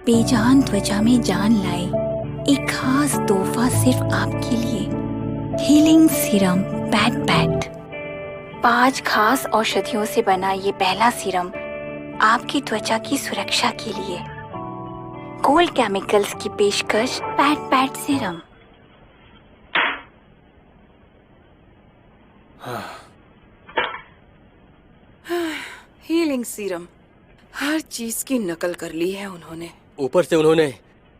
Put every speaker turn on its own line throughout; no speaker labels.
बेजान त्वचा में जान लाए एक खास तोहफा सिर्फ आपके लिए। Healing serum PAT PAT. 5 खास औषधियों से बना ये पहला सीरम आपकी त्वचा की सुरक्षा के लिए। गोल्ड केमिकल्स की पेशकश pat pat serum.
Healing serum. हर चीज की नकल कर ली है उन्होंने।
ऊपर से उन्होंने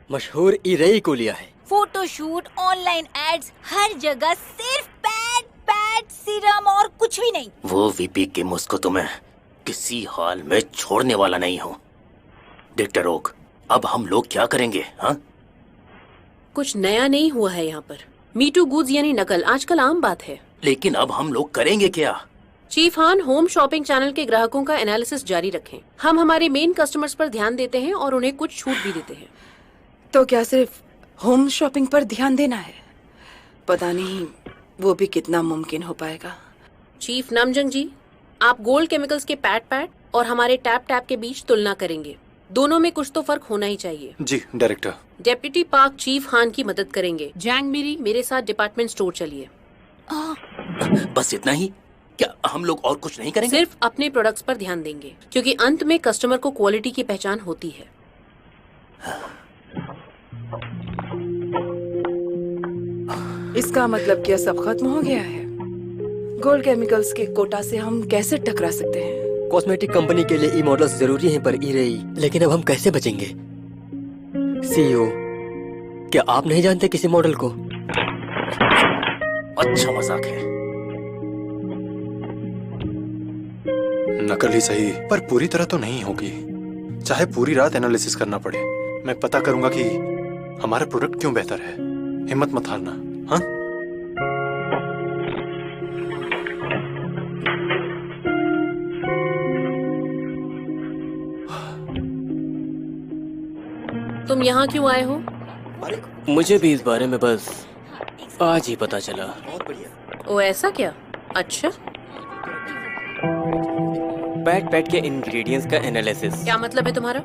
मशहूर इरेई को लिया है।
फोटोशूट, ऑनलाइन एड्स, हर जगह सिर्फ पैट पैट सीरम और कुछ भी नहीं।
वो वीपी के मुझको तो मैं किसी हाल में छोड़ने वाला नहीं हूँ। डॉक्टर ओक, अब हम लोग क्या करेंगे? हाँ,
कुछ नया नहीं हुआ है यहाँ पर। मीटू गुड्स यानी नकल आजकल आम बात है।
लेकिन अब हम लोग करेंगे क्या?
चीफ हान, होम शॉपिंग चैनल के ग्राहकों का एनालिसिस जारी रखें। हम हमारे मेन कस्टमर्स पर ध्यान देते हैं और उन्हें कुछ छूट भी देते हैं।
तो क्या सिर्फ होम शॉपिंग पर ध्यान देना है? पता नहीं वो भी कितना मुमकिन हो पाएगा।
चीफ नामजंग जी, आप गोल्ड केमिकल्स के पैट पैट और हमारे टैप टैप के बीच तुलना करेंगे। दोनों में कुछ तो फर्क होना ही चाहिए।
जी डायरेक्टर।
डेप्यूटी पार्क चीफ हान की मदद करेंगे। जैंग मिरी, मेरे साथ डिपार्टमेंट स्टोर चलिए।
बस इतना ही? क्या हम लोग और कुछ नहीं करेंगे?
सिर्फ अपने प्रोडक्ट्स पर ध्यान देंगे, क्योंकि अंत में कस्टमर को क्वालिटी की पहचान होती है।
इसका मतलब क्या सब खत्म हो गया है? गोल्ड केमिकल्स के कोटा से हम कैसे टकरा सकते हैं?
कॉस्मेटिक कंपनी के लिए ई मॉडल्स जरूरी हैं पर इरेई, लेकिन अब हम कैसे बचेंगे? सीईओ, क्या आप नहीं जानते किसी मॉडल को?
अच्छा मजाक है।
नकल ही सही, पर पूरी तरह तो नहीं होगी। चाहे पूरी रात एनालिसिस करना पड़े, मैं पता करूंगा कि हमारा प्रोडक्ट क्यों बेहतर है। हिम्मत मत हारना। हाँ,
तुम यहाँ क्यों आए हो?
मुझे भी इस बारे में बस आज ही पता चला।
ओ ऐसा क्या? अच्छा,
पैट पैट के इंग्रेडिएंट्स का एनालिसिस।
क्या मतलब है तुम्हारा?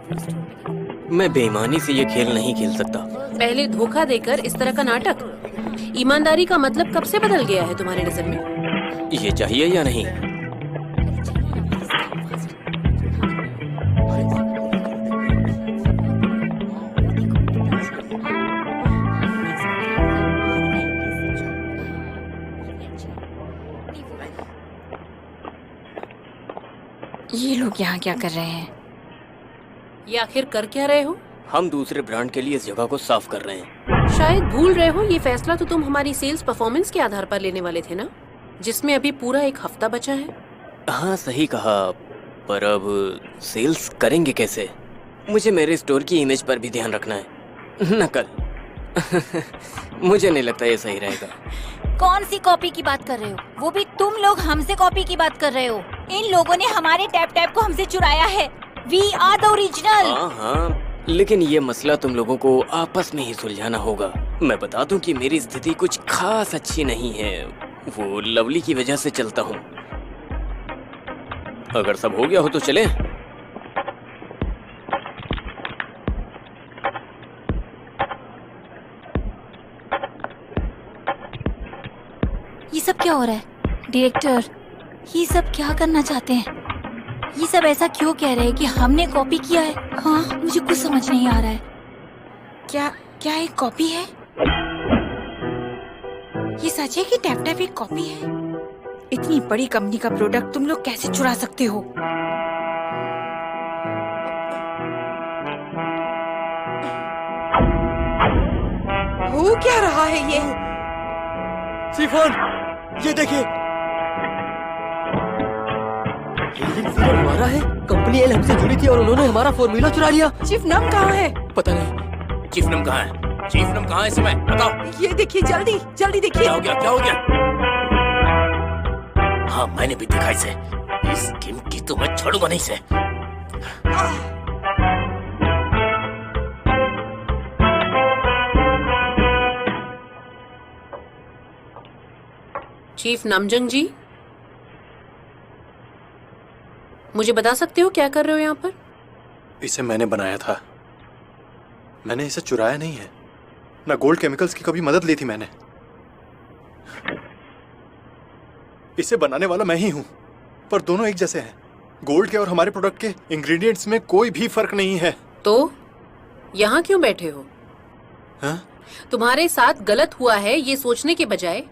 मैं बेईमानी से ये खेल नहीं खेल सकता।
पहले धोखा देकर इस तरह का नाटक। ईमानदारी का मतलब कब से बदल गया है तुम्हारे नजर में?
ये चाहिए या नहीं?
ये लोग यहाँ क्या कर रहे हैं?
ये आखिर कर क्या रहे हो?
हम दूसरे ब्रांड के लिए इस जगह को साफ कर रहे हैं।
शायद भूल रहे हो, ये फैसला तो तुम हमारी सेल्स परफॉर्मेंस के आधार पर लेने वाले थे ना, जिसमें अभी पूरा 1 हफ्ता बचा है।
हाँ सही कहा, पर अब सेल्स करेंगे कैसे? मुझे मेरे स्टोर की इमेज पर भी ध्यान रखना है। नकल मुझे नहीं लगता ये सही रहेगा।
कौन सी कॉपी की बात कर रहे हो? वो भी तुम लोग हमसे कॉपी की बात कर रहे हो? इन लोगों ने हमारे टैप टैप को हमसे चुराया है। We are the original।
हाँ, लेकिन ये मसला तुम लोगों को आपस में ही सुलझाना होगा। मैं बता दूं कि मेरी स्थिति कुछ खास अच्छी नहीं है। वो लवली की वजह से चलता हूँ। अगर सब हो गया हो तो चलें।
ये सब क्या हो रहा है? डायरेक्टर, ये सब क्या करना चाहते हैं? ये सब ऐसा क्यों कह रहे हैं कि हमने कॉपी किया है? हाँ, मुझे कुछ समझ नहीं आ रहा है। क्या क्या एक कॉपी है? ये सच है कि टैप टैप एक कॉपी है? इतनी बड़ी कंपनी का प्रोडक्ट तुम लोग कैसे चुरा सकते हो?
हो क्या रहा है ये?
सिफोन, ये देखिए, हमारा है। कंपनी एल हमसे जुड़ी थी और उन्होंने हमारा फॉर्मूला चुरा लिया।
चीफ नम कहाँ है?
पता नहीं।
चीफ नम कहाँ है? चीफ नम कहाँ है इस समय? बताओ।
ये देखिए, जल्दी जल्दी देखिए।
क्या हो गया? क्या हो गया? हाँ, मैंने भी देखा इसे। इस गेम की तो मैं छोड़ूंगा नहीं इसे।
चीफ नामजंग जी, मुझे बता सकते हो क्या कर रहे हो यहाँ पर?
इसे मैंने बनाया था। मैंने इसे चुराया नहीं है, ना गोल्ड केमिकल्स की कभी मदद ली थी मैंने। इसे बनाने वाला मैं ही हूं, पर दोनों एक जैसे हैं। गोल्ड के और हमारे प्रोडक्ट के इंग्रेडिएंट्स में कोई भी फर्क नहीं है।
तो यहाँ क्यों बैठे हो?
हाँ?
तुम्हारे साथ गलत हुआ है ये सोचने के बजाय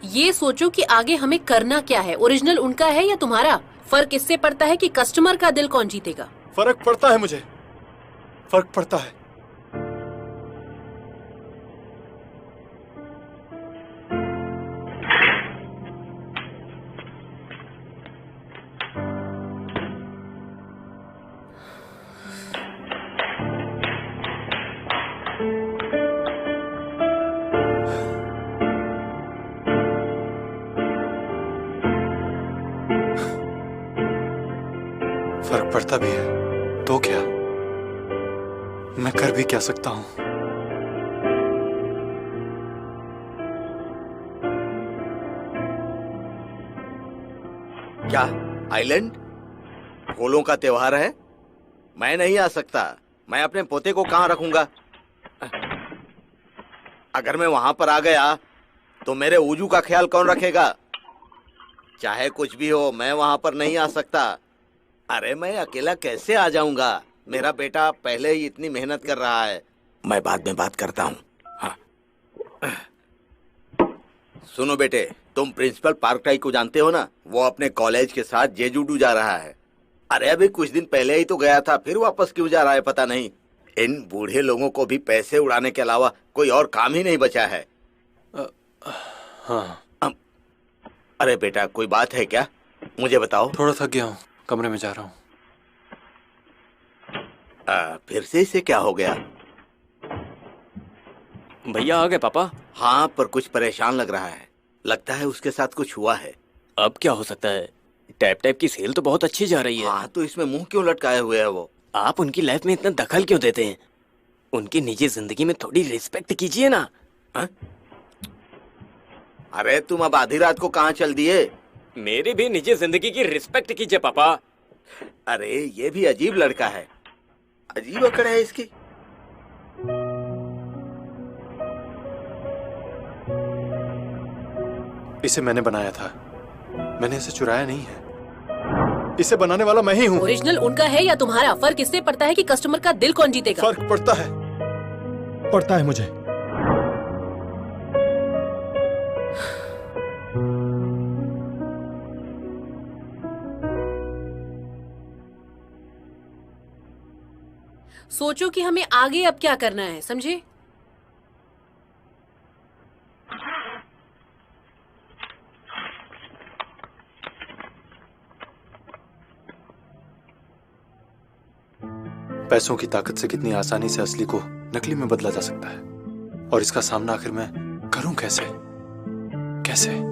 ये सोचो कि आगे हमें करना क्या है। ओरिजिनल उनका है या तुम्हारा? फर्क इससे पड़ता है कि कस्टमर का दिल कौन जीतेगा।
फर्क पड़ता है, मुझे फर्क पड़ता है। फर्क पड़ता भी है तो क्या, मैं कर भी क्या सकता हूं।
क्या आइलैंड गोलों का त्योहार है? मैं नहीं आ सकता। मैं अपने पोते को कहाँ रखूंगा? अगर मैं वहां पर आ गया तो मेरे उजू का ख्याल कौन रखेगा? चाहे कुछ भी हो, मैं वहां पर नहीं आ सकता। अरे मैं अकेला कैसे आ जाऊंगा? मेरा बेटा पहले ही इतनी मेहनत कर रहा है। मैं बाद में बात करता हूँ। हाँ। सुनो बेटे, तुम प्रिंसिपल पार्क टाई को जानते हो ना? वो अपने कॉलेज के साथ जेजूडू जा रहा है। अरे अभी कुछ दिन पहले ही तो गया था, फिर वापस क्यों जा रहा है पता नहीं। इन बूढ़े लोगों को भी पैसे उड़ाने के अलावा कोई और काम ही नहीं बचा है।
हाँ।
अरे बेटा, कोई बात है क्या? मुझे बताओ।
थोड़ा थक गया हूँ, कमरे में जा रहा हूँ।
फिर से इसे क्या हो गया?
भैया आ गए पापा।
हाँ, पर कुछ परेशान लग रहा है। लगता है उसके साथ कुछ हुआ है।
अब क्या हो सकता है? टैप टैप की सेल तो बहुत अच्छी जा रही है।
हाँ, तो इसमें मुंह क्यों लटकाए हुए है वो?
आप उनकी लाइफ में इतना दखल क्यों देते हैं? उनकी निजी जिंदगी में थोड़ी रिस्पेक्ट कीजिए ना।
हा? अरे तुम अब आधी रात को कहाँ चल दिए?
मेरी भी निजी जिंदगी की रिस्पेक्ट कीजिए पापा।
अरे ये भी अजीब लड़का है। अजीब अकड़ है इसकी।
इसे मैंने बनाया था, मैंने इसे चुराया नहीं है। इसे बनाने वाला मैं ही हूँ।
ओरिजिनल उनका है या तुम्हारा? फर्क इससे पड़ता है कि कस्टमर का दिल कौन जीतेगा।
फर्क पड़ता है मुझे।
सोचो कि हमें आगे अब क्या करना है, समझे?
पैसों की ताकत से कितनी आसानी से असली को नकली में बदला जा सकता है, और इसका सामना आखिर मैं करूं कैसे? कैसे?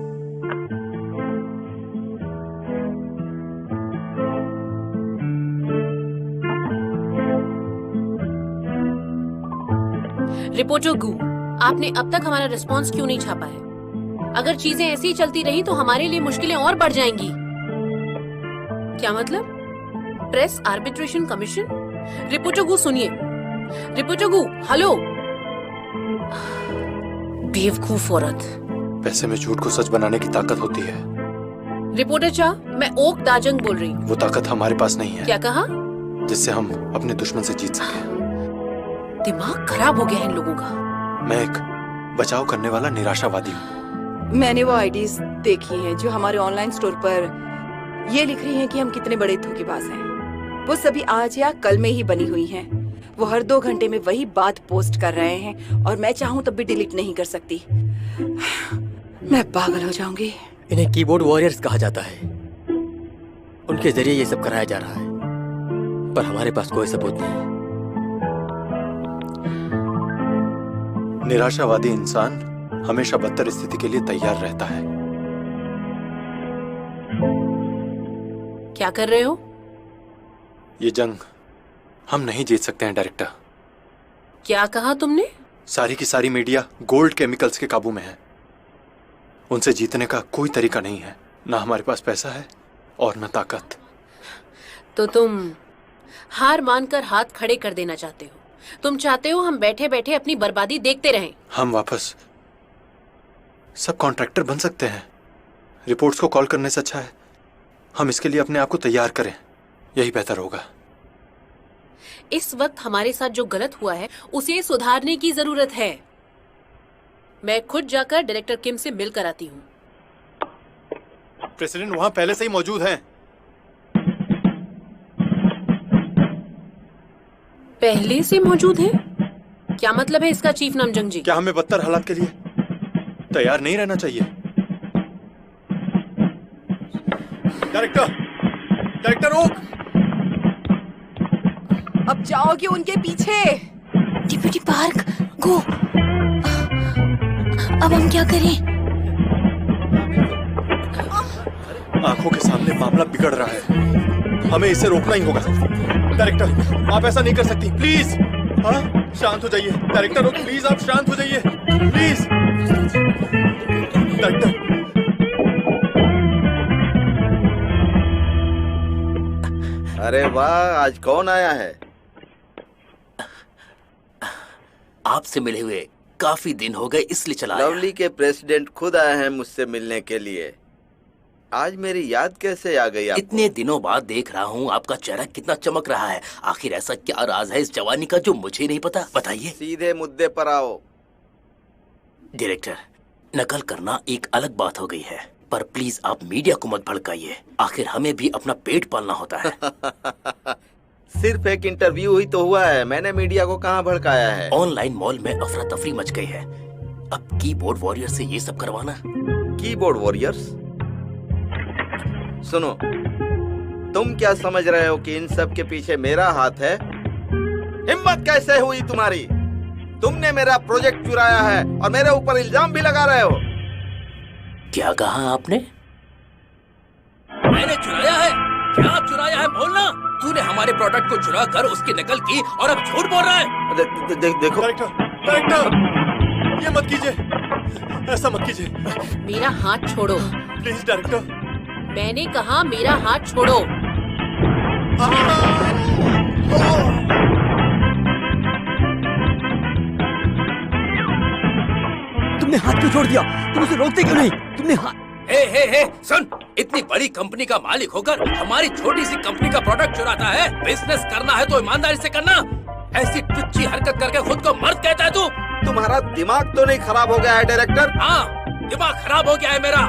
रिपोर्टर गू, आपने अब तक हमारा रिस्पॉन्स क्यों नहीं छापा है? अगर चीजें ऐसी ही चलती रही तो हमारे लिए मुश्किलें और बढ़ जाएंगी। क्या मतलब? Press arbitration commission? रिपोर्टर गू सुनिए। रिपोर्टर गू, हेलो। बेवकूफ औरत।
पैसे में झूठ को सच बनाने की ताकत होती है।
रिपोर्टर चा, मैं ओक दाजंग बोल रही हूँ।
वो ताकत हमारे पास नहीं है।
क्या कहा?
जिससे हम अपने दुश्मन से जीत सके।
दिमाग खराब हो गया है इन लोगों का।
मैं एक बचाव करने वाला निराशावादी हूँ।
मैंने वो आईडीज देखी हैं जो हमारे ऑनलाइन स्टोर पर ये लिख रही हैं कि हम कितने बड़े धोखेबाज हैं। वो सभी आज या कल में ही बनी हुई हैं। वो हर 2 घंटे में वही बात पोस्ट कर रहे हैं और मैं चाहूँ तब भी डिलीट नहीं कर सकती। मैं पागल हो जाऊंगी।
इन्हें कीबोर्ड वॉरियर्स कहा जाता है। उनके जरिए ये सब कराया जा रहा है, पर हमारे पास कोई सबूत नहीं।
निराशावादी इंसान हमेशा बदतर स्थिति के लिए तैयार रहता है।
क्या कर रहे हो?
ये जंग हम नहीं जीत सकते हैं डायरेक्टर।
क्या कहा तुमने?
सारी की सारी मीडिया गोल्ड केमिकल्स के काबू में है। उनसे जीतने का कोई तरीका नहीं है। ना हमारे पास पैसा है और न ताकत।
तो तुम हार मानकर हाथ खड़े कर देना चाहते हो? तुम चाहते हो हम बैठे बैठे अपनी बर्बादी देखते रहें?
हम वापस सब कॉन्ट्रैक्टर बन सकते हैं। रिपोर्ट्स को कॉल करने से अच्छा है हम इसके लिए अपने आप को तैयार करें, यही बेहतर होगा।
इस वक्त हमारे साथ जो गलत हुआ है उसे सुधारने की जरूरत है। मैं खुद जाकर डायरेक्टर किम से मिल कर आती हूँ।
प्रेसिडेंट वहां पहले से ही मौजूद हैं।
पहले से मौजूद है? क्या मतलब है इसका चीफ नामजंग जी?
क्या हमें बदतर हालात के लिए तैयार नहीं रहना चाहिए? डायरेक्टर ओक,
अब जाओगे उनके पीछे।
डिप्टी पार्क गो। अब हम क्या करें?
आंखों के सामने मामला बिगड़ रहा है, हमें इसे रोकना ही होगा। डायरेक्टर आप ऐसा नहीं कर सकती, प्लीज। हाँ शांत हो जाइए डायरेक्टर ओक, प्लीज आप शांत हो जाइए प्लीज। डायरेक्टर
अरे वाह, आज कौन आया है?
आपसे मिले हुए काफी दिन हो गए इसलिए चला आया।
लवली के प्रेसिडेंट खुद आए हैं मुझसे मिलने के लिए। आज मेरी याद कैसे आ गई आपको?
इतने दिनों बाद देख रहा हूँ आपका चेहरा कितना चमक रहा है। आखिर ऐसा क्या राज है इस जवानी का जो मुझे नहीं पता, बताइए।
सीधे मुद्दे पर आओ।
डायरेक्टर, नकल करना एक अलग बात हो गई है, पर प्लीज आप मीडिया को मत भड़काइए। आखिर हमें भी अपना पेट पालना होता है।
सिर्फ एक इंटरव्यू हुई तो हुआ है, मैंने मीडिया को कहाँ भड़काया है?
ऑनलाइन मॉल में अफरा तफरी मच गई है, अब कीबोर्ड वॉरियर से ये सब करवाना।
Keyboard warriors? सुनो, तुम क्या समझ रहे हो कि इन सब के पीछे मेरा हाथ है? हिम्मत कैसे हुई तुम्हारी? तुमने मेरा प्रोजेक्ट चुराया है और मेरे ऊपर इल्जाम भी लगा रहे हो।
क्या कहा आपने? मैंने चुराया है? क्या चुराया है बोलना। तूने हमारे प्रोडक्ट को चुरा कर उसकी नकल की और अब झूठ बोल रहा है।
देखो
डायरेक्टर ये मत कीजिए, ऐसा मत कीजिए।
मेरा हाथ छोड़ो।
Please director.
मैंने कहा मेरा हाथ छोड़ो।
तुमने हाथ क्यों छोड़ दिया? तुम उसे रोकते क्यों नहीं? तुमने
हे सुन, इतनी बड़ी कंपनी का मालिक होकर हमारी छोटी सी कंपनी का प्रोडक्ट चुराता है। बिजनेस करना है तो ईमानदारी से करना। ऐसी टुच्ची हरकत करके खुद को मर्द कहता है तू?
तुम्हारा दिमाग तो नहीं खराब हो गया है डायरेक्टर?
हाँ, दिमाग खराब हो गया है मेरा।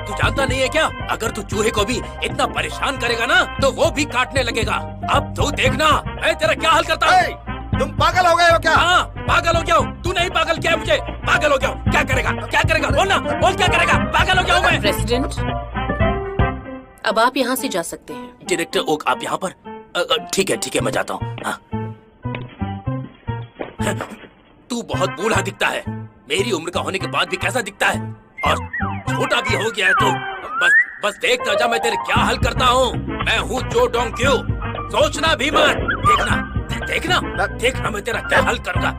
तू जानता नहीं है क्या, अगर तू चूहे को भी इतना परेशान करेगा ना तो वो भी काटने लगेगा। अब तू देखना मैं तेरा क्या हाल करता हूँ।
तुम पागल हो गए हो क्या?
हाँ पागल हो गया हूँ। तू नहीं पागल किया मुझे, पागल हो गया हूँ। क्या करेगा, क्या करेगा बोलना, बोल क्या करेगा? पागल हो गया हूँ मैं।
प्रेसिडेंट, अब आप यहाँ से जा सकते हैं।
डायरेक्टर ओक आप यहाँ पर? ठीक है मैं जाता हूँ। हाँ। तू बहुत बूढ़ा दिखता है, मेरी उम्र का होने के बाद भी कैसा दिखता है, और छोटा भी हो गया है तो बस देखता जा मैं तेरे क्या हल करता हूँ। मैं हूँ जो डोंग क्यों, सोचना भी मत। देखना मैं तेरा क्या हल करूँगा।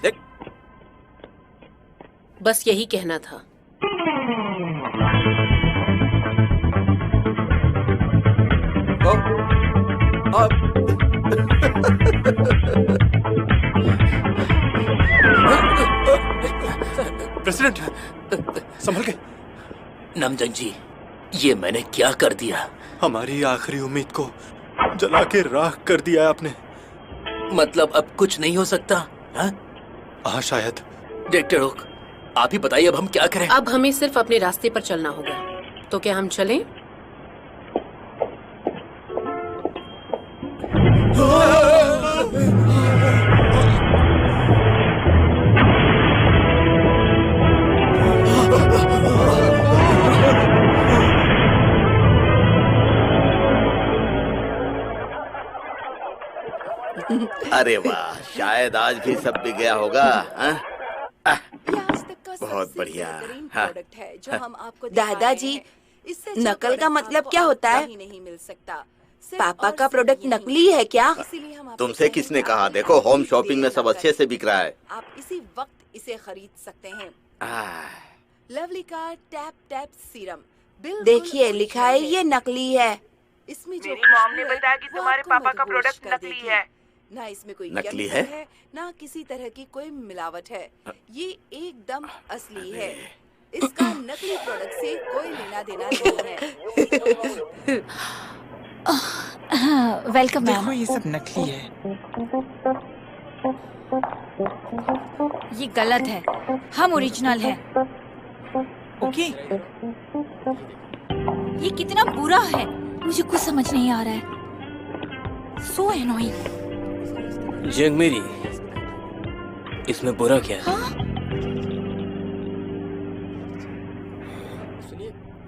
देख।
बस यही कहना था।
प्रेसिडेंट संभल के।
नामजंग जी, ये मैंने क्या कर दिया?
हमारी आखिरी उम्मीद को जला के राख कर दिया आपने।
मतलब अब कुछ नहीं हो सकता?
हाँ शायद।
डायरेक्टर ओक आप ही बताइए अब हम क्या करें?
अब हमें सिर्फ अपने रास्ते पर चलना होगा। तो क्या हम चलें?
अरे वाह, शायद आज भी सब बिक गया होगा। बहुत बढ़िया।
प्रोडक्ट है जो हम आपको दादाजी, नकल का मतलब क्या होता है? नहीं मिल सकता। पापा का प्रोडक्ट नकली है क्या?
तुमसे किसने कहा? देखो होम शॉपिंग में सब अच्छे से बिक रहा है।
आप इसी वक्त इसे खरीद सकते हैं। लवली का टैप टैप सीरम, देखिए लिखा है ये नकली है। इसमें जो
मेरी मॉम ने बताया कि तुम्हारे पापा का प्रोडक्ट नकली है।
ना इसमें कोई
नकली
केमिकल
है?
ना किसी तरह की कोई मिलावट है। ये एकदम असली है। इसका नकली प्रोडक्ट से कोई लेना देना नहीं है।
वेलकम
देखो
मैम।
ये सब नकली है।
ये गलत है, हम ओरिजिनल हैं।
ओके
ये कितना बुरा है, मुझे कुछ समझ नहीं आ रहा है। सो एनोइंग।
जंग मेरी, इसमें बुरा क्या है?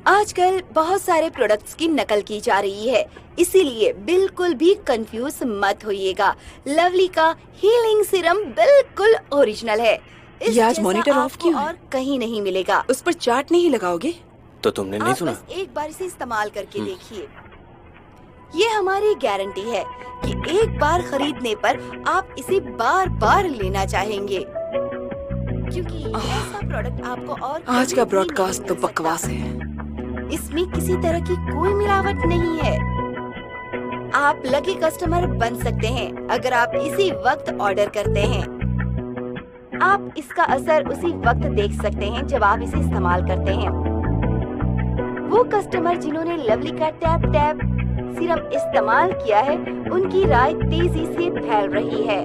आजकल बहुत सारे प्रोडक्ट्स की नकल की जा रही है, इसीलिए बिल्कुल भी कंफ्यूज मत होइएगा। लवली का हीलिंग सीरम बिल्कुल ओरिजिनल है।
ये आज मॉनिटर ऑफ क्यों है?
और कहीं नहीं मिलेगा।
उस पर चार्ट नहीं लगाओगे?
तो तुमने नहीं
आप
सुना?
बस एक बार इसे इस्तेमाल करके देखिए। ये हमारी गारंटी है कि एक बार खरीदने पर आप इसे बार बार लेना चाहेंगे, क्योंकि ऐसा प्रोडक्ट आपको और
आज
कभी
का
भी
ब्रॉडकास्ट
नहीं
तो
मिल सकता।
बकवास है।
इसमें किसी तरह की कोई मिलावट नहीं है। आप लकी कस्टमर बन सकते हैं अगर आप इसी वक्त ऑर्डर करते हैं। आप इसका असर उसी वक्त देख सकते हैं जब आप इसे इस्तेमाल करते हैं। वो कस्टमर जिन्होंने लवली का टैप टैप सिरप इस्तेमाल किया है, उनकी राय तेजी से फैल रही है।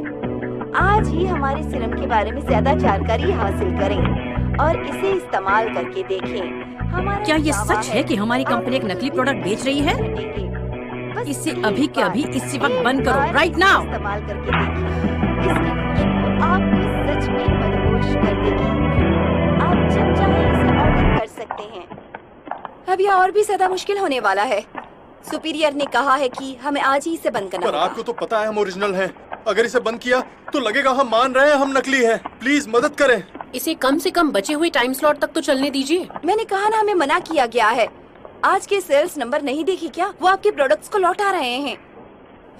आज ही हमारे सिरम के बारे में ज्यादा जानकारी हासिल करें और इसे इस्तेमाल करके देखें।
क्या ये सच है कि हमारी कंपनी एक नकली प्रोडक्ट बेच रही है? इसे अभी के अभी इसी वक्त बंद करो, राइट नाउ।
इस्तेमाल करके देखिए। इसकी खुशबू आपको सच में मदहोश कर देगी। आप जब चाहे इसे ऑर्डर कर सकते हैं। अब यह और भी ज्यादा मुश्किल होने वाला है। सुपीरियर ने कहा है कि हमें आज ही इसे बंद करना
पर
होगा।
आपको तो पता है हम ओरिजिनल हैं। अगर इसे बंद किया तो लगेगा हम मान रहे हैं हम नकली हैं। प्लीज मदद करें।
इसे कम से कम बचे हुए टाइम स्लॉट तक तो चलने दीजिए।
मैंने कहा ना, हमें मना किया गया है। आज के सेल्स नंबर नहीं देखे क्या? वो आपके प्रोडक्ट्स को लौटा रहे हैं।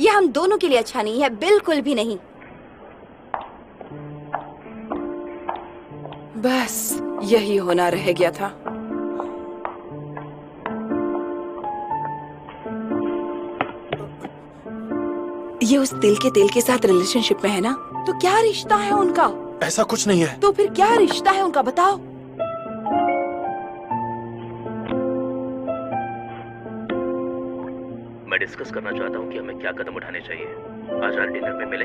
ये हम दोनों के लिए अच्छा नहीं है, बिल्कुल भी नहीं।
बस यही होना रह गया था। ये उस तिल के साथ रिलेशनशिप में है ना?
तो क्या रिश्ता है उनका?
ऐसा कुछ नहीं है।
तो फिर क्या रिश्ता है उनका, बताओ।
मैं डिस्कस करना चाहता हूँ कि हमें क्या कदम उठाने चाहिए। आज रात डिनर पे मिले।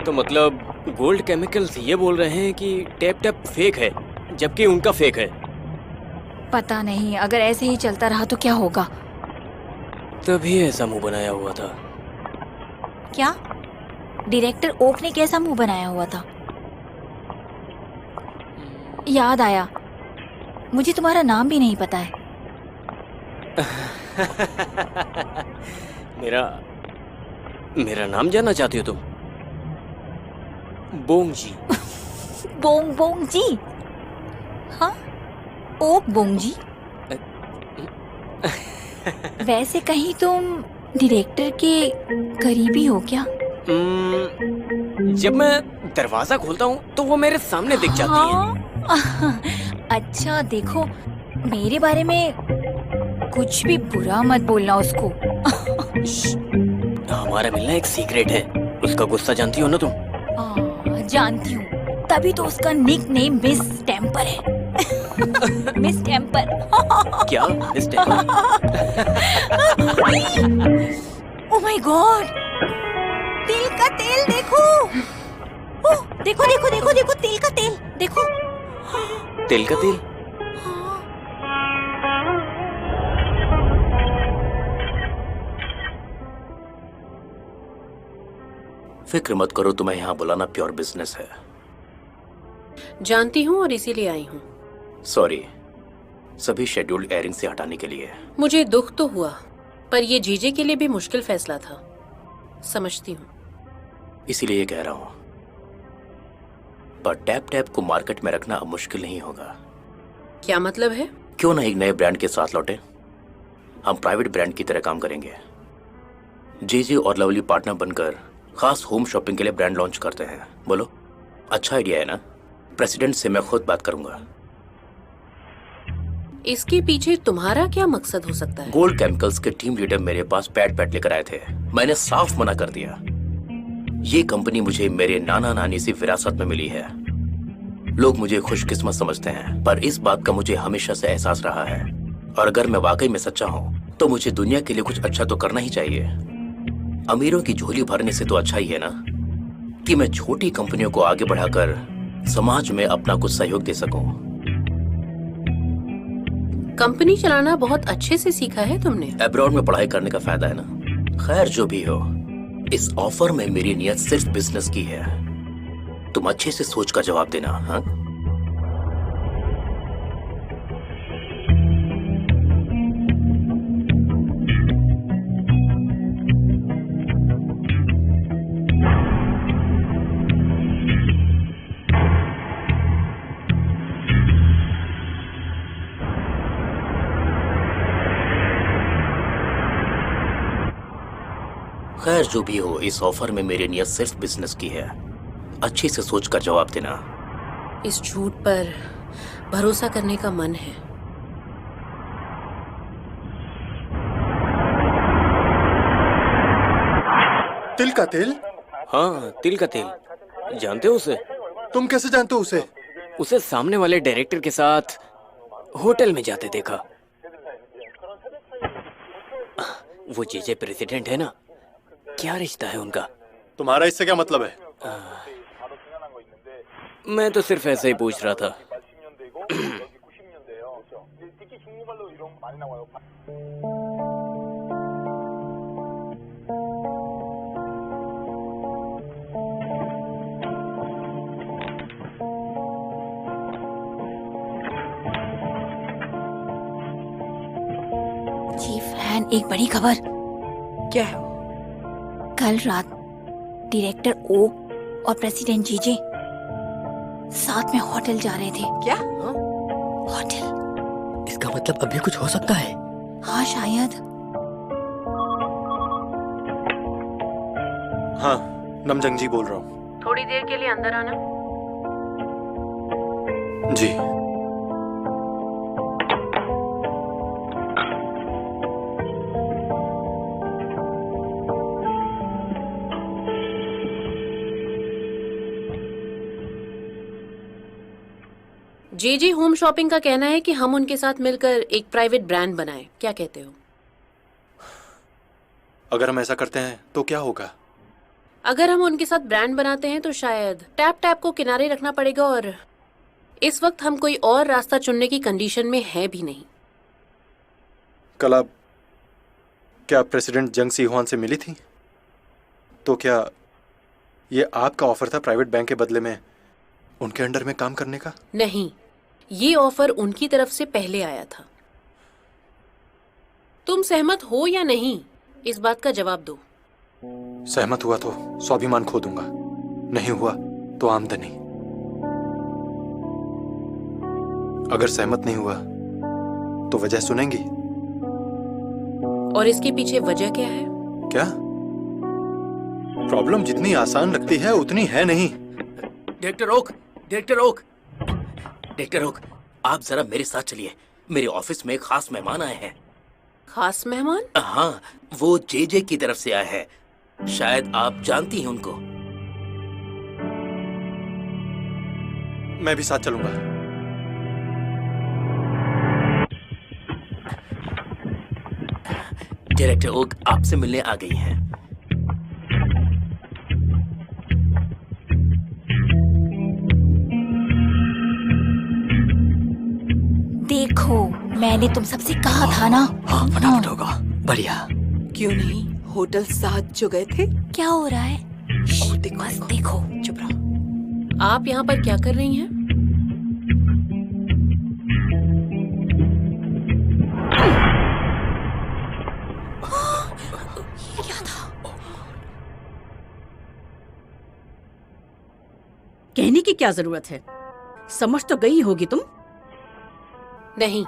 तो मतलब गोल्ड केमिकल्स ये बोल रहे हैं कि टैप टैप फेक है, जबकि उनका फेक है।
पता नहीं, अगर ऐसे ही चलता रहा तो क्या होगा।
तभी ऐसा मुंह बनाया हुआ था।
क्या डायरेक्टर ओक ने कैसा मुंह बनाया हुआ था? याद आया, मुझे तुम्हारा नाम भी नहीं पता है।
मेरा नाम जानना चाहती हो तुम? बोंग जी।
बोंग बोंग जी? हाँ, ओक बोंग जी। वैसे कहीं तुम डायरेक्टर के करीबी हो क्या?
जब मैं दरवाजा खोलता हूँ तो वो मेरे सामने दिख जाती है।
अच्छा देखो, मेरे बारे में कुछ भी बुरा मत बोलना उसको।
हमारा मिलना एक सीक्रेट है। उसका गुस्सा जानती हो ना तुम?
जानती हूँ, तभी तो उसका निक नेम मिस टेम्पर है। Miss temper.
क्या miss temper?
Oh my god, तिल का तेल देखो। ओह, देखो देखो देखो देखो, तिल का तेल देखो।
तिल का तेल?
फिक्र मत करो, तुम्हें यहाँ बुलाना प्योर बिजनेस है।
जानती हूँ और इसीलिए आई हूँ।
सॉरी, सभी शेड्यूल्ड एयरिंग से हटाने के लिए।
मुझे दुख तो हुआ, पर ये जीजे के लिए भी मुश्किल फैसला था, समझती हूँ।
इसीलिए ये कह रहा हूँ। पर टैप टैप को मार्केट में रखना अब मुश्किल नहीं होगा।
क्या मतलब है?
क्यों ना एक नए ब्रांड के साथ लौटे? हम प्राइवेट ब्रांड की तरह काम करेंगे। जेजे और लवली पार्टनर बनकर खास होम शॉपिंग के लिए ब्रांड लॉन्च करते हैं। बोलो, अच्छा आइडिया है ना? प्रेसिडेंट से मैं खुद बात करूंगा।
इसके पीछे तुम्हारा क्या मकसद हो सकता है?
गोल्ड केमिकल्स के टीम लीडर मेरे पास पैट लेकर आए थे। मैंने साफ मना कर दिया। ये कंपनी मुझे मेरे नाना नानी से विरासत में मिली है। लोग मुझे खुशकिस्मत समझते हैं, पर इस बात का मुझे हमेशा से एहसास रहा है, और अगर मैं वाकई में सच्चा हूँ तो मुझे दुनिया के लिए कुछ अच्छा तो करना ही चाहिए। अमीरों की झोली भरने से तो अच्छा ही है ना कि मैं छोटी कंपनियों को आगे बढ़ाकर समाज में अपना कुछ सहयोग दे सकूं।
कंपनी चलाना बहुत अच्छे से सीखा है तुमने।
अब्रॉड में पढ़ाई करने का फायदा है ना। खैर जो भी हो, इस ऑफर में मेरी नियत सिर्फ बिजनेस की है। तुम अच्छे से सोच कर जवाब देना। हाँ, खैर जो भी हो, इस ऑफर में मेरी नियत सिर्फ बिजनेस की है। अच्छे से सोचकर जवाब देना।
इस झूठ पर भरोसा करने का मन है।
तिल का तेल?
हाँ, तिल का तेल। जानते हो उसे?
तुम कैसे जानते हो उसे?
उसे सामने वाले डायरेक्टर के साथ होटल में जाते देखा। वो जेजे प्रेसिडेंट है ना, क्या रिश्ता है उनका?
तुम्हारा इससे क्या मतलब है?
मैं तो सिर्फ ऐसे ही पूछ रहा था।
चीफ हैन, एक बड़ी खबर।
क्या है?
कल रात डायरेक्टर ओ और प्रेसिडेंट जीजे साथ में होटल जा रहे थे।
क्या?
होटल।
इसका मतलब अभी कुछ हो सकता है।
हाँ शायद।
हाँ, नमजंग जी बोल रहा हूँ।
थोड़ी देर के लिए अंदर आना।
जी।
जेजे होम शॉपिंग का कहना है कि हम उनके साथ मिलकर एक प्राइवेट ब्रांड बनाएं। क्या कहते हो?
अगर हम ऐसा करते हैं तो क्या होगा?
अगर हम उनके साथ ब्रांड बनाते हैं तो शायद टैप को किनारे रखना पड़ेगा, और इस वक्त हम कोई और रास्ता चुनने की कंडीशन में है भी नहीं।
कल आप क्या प्रेसिडेंट जंग सी हुआन से मिली थी? तो क्या ये आपका ऑफर था प्राइवेट बैंक के बदले में उनके अंडर में काम करने का?
नहीं, ये ऑफर उनकी तरफ से पहले आया था। तुम सहमत हो या नहीं, इस बात का जवाब दो।
सहमत हुआ तो स्वाभिमान खो दूंगा, नहीं हुआ तो आमदनी। अगर सहमत नहीं हुआ तो वजह सुनेंगी?
और इसके पीछे वजह क्या है?
क्या? प्रॉब्लम जितनी आसान लगती है उतनी है नहीं।
डायरेक्टर ओक, आप जरा मेरे साथ चलिए। मेरे ऑफिस में खास मेहमान आए हैं।
खास मेहमान?
हाँ, वो जेजे की तरफ से आए हैं। शायद आप जानती हैं उनको।
मैं भी साथ चलूंगा।
डायरेक्टर ओक आपसे मिलने आ गई हैं।
देखो, मैंने तुम सबसे कहा था ना।
हाँ, फटाफट होगा। बढ़िया।
क्यों नहीं? होटल साथ जो गए थे।
क्या हो रहा है? बस देखो।
चुप रहो।
आप यहाँ पर क्या कर रही हैं?
ये क्या था?
कहने की क्या जरूरत है? समझ तो गई होगी तुम।
नहीं,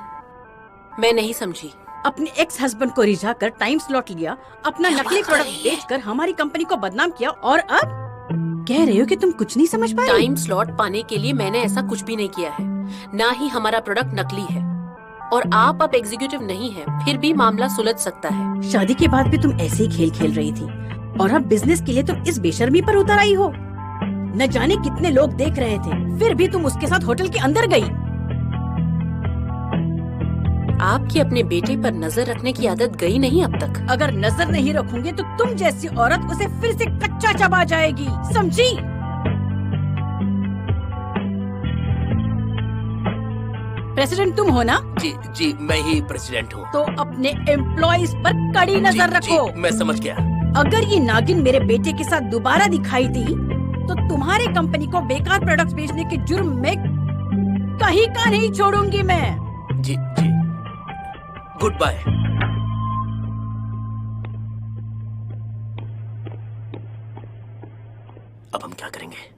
मैं नहीं समझी।
अपने एक्स हस्बैंड को रिझाकर टाइम स्लॉट लिया, अपना नकली प्रोडक्ट बेचकर हमारी कंपनी को बदनाम किया, और अब कह रहे हो कि तुम कुछ नहीं समझ पाए?
टाइम स्लॉट पाने के लिए मैंने ऐसा कुछ भी नहीं किया है। ना ही हमारा प्रोडक्ट नकली है, और आप अब एग्जीक्यूटिव नहीं हैं, फिर भी मामला सुलझ सकता है।
शादी के बाद भी तुम ऐसे ही खेल खेल रही थी और अब बिजनेस के लिए तुम इस बेशर्मी पर उतर आई हो। न जाने कितने लोग देख रहे थे, फिर भी तुम उसके साथ होटल के अंदर गई।
आपकी अपने बेटे पर नजर रखने की आदत गई नहीं अब तक।
अगर नजर नहीं रखोगे तो तुम जैसी औरत उसे फिर से कच्चा चबा जाएगी, समझी? प्रेसिडेंट तुम हो ना?
जी मैं ही प्रेसिडेंट हूँ।
तो अपने एम्प्लॉइज पर कड़ी नजर रखो।
मैं समझ गया।
अगर ये नागिन मेरे बेटे के साथ दोबारा दिखाई दी तो तुम्हारी कंपनी को बेकार प्रोडक्ट्स बेचने के जुर्म में कहीं का नहीं छोड़ूंगी मैं।
जी गुड बाय। अब हम क्या करेंगे?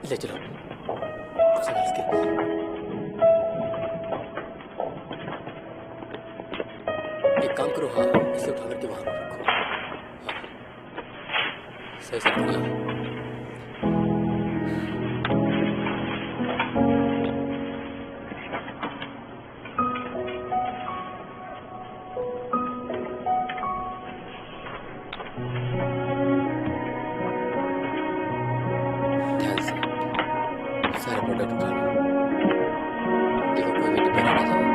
ले चलो। एक काम करो, हाँ इसे उठा करके वहां रखो। सही से रखना। ध्यान से सारे प्रोडक्ट उठा लो। देखो कोई भी डिब्बा ना जाए।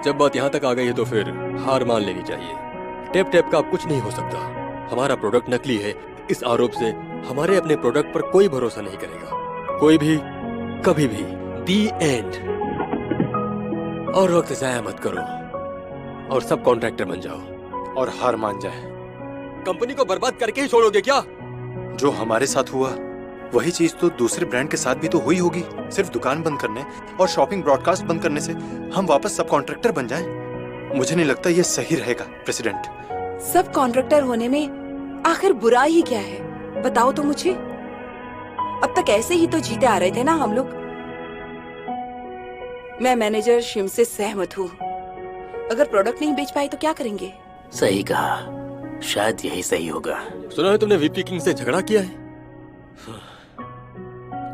जब बात यहाँ तक आ गई है तो फिर हार मान लेनी चाहिए। टेप टेप का अब कुछ नहीं हो सकता। हमारा प्रोडक्ट नकली है, इस आरोप से हमारे अपने प्रोडक्ट पर कोई भरोसा नहीं करेगा, कोई भी, कभी भी। दी एंड। और वक्त जाया मत करो और सब कॉन्ट्रैक्टर बन जाओ
और हार मान जाए।
कंपनी को बर्बाद करके ही छोड़ोगे क्या?
जो हमारे साथ हुआ वही चीज तो दूसरे ब्रांड के साथ भी तो हुई होगी। सिर्फ दुकान बंद करने और शॉपिंग ब्रॉडकास्ट बंद करने से हम वापस सब कॉन्ट्रैक्टर बन जाएं? मुझे नहीं लगता ये सही रहेगा प्रेसिडेंट।
सब कॉन्ट्रैक्टर होने में आखिर बुरा ही क्या है, बताओ तो मुझे। अब तक ऐसे ही तो जीते आ रहे थे ना हम लोग। मैं मैनेजर शिम से सहमत हूँ। अगर प्रोडक्ट नहीं बेच पाए तो क्या करेंगे?
सही कहा, शायद यही सही होगा।
सुना है तुमने वीपी किंग से झगड़ा किया है?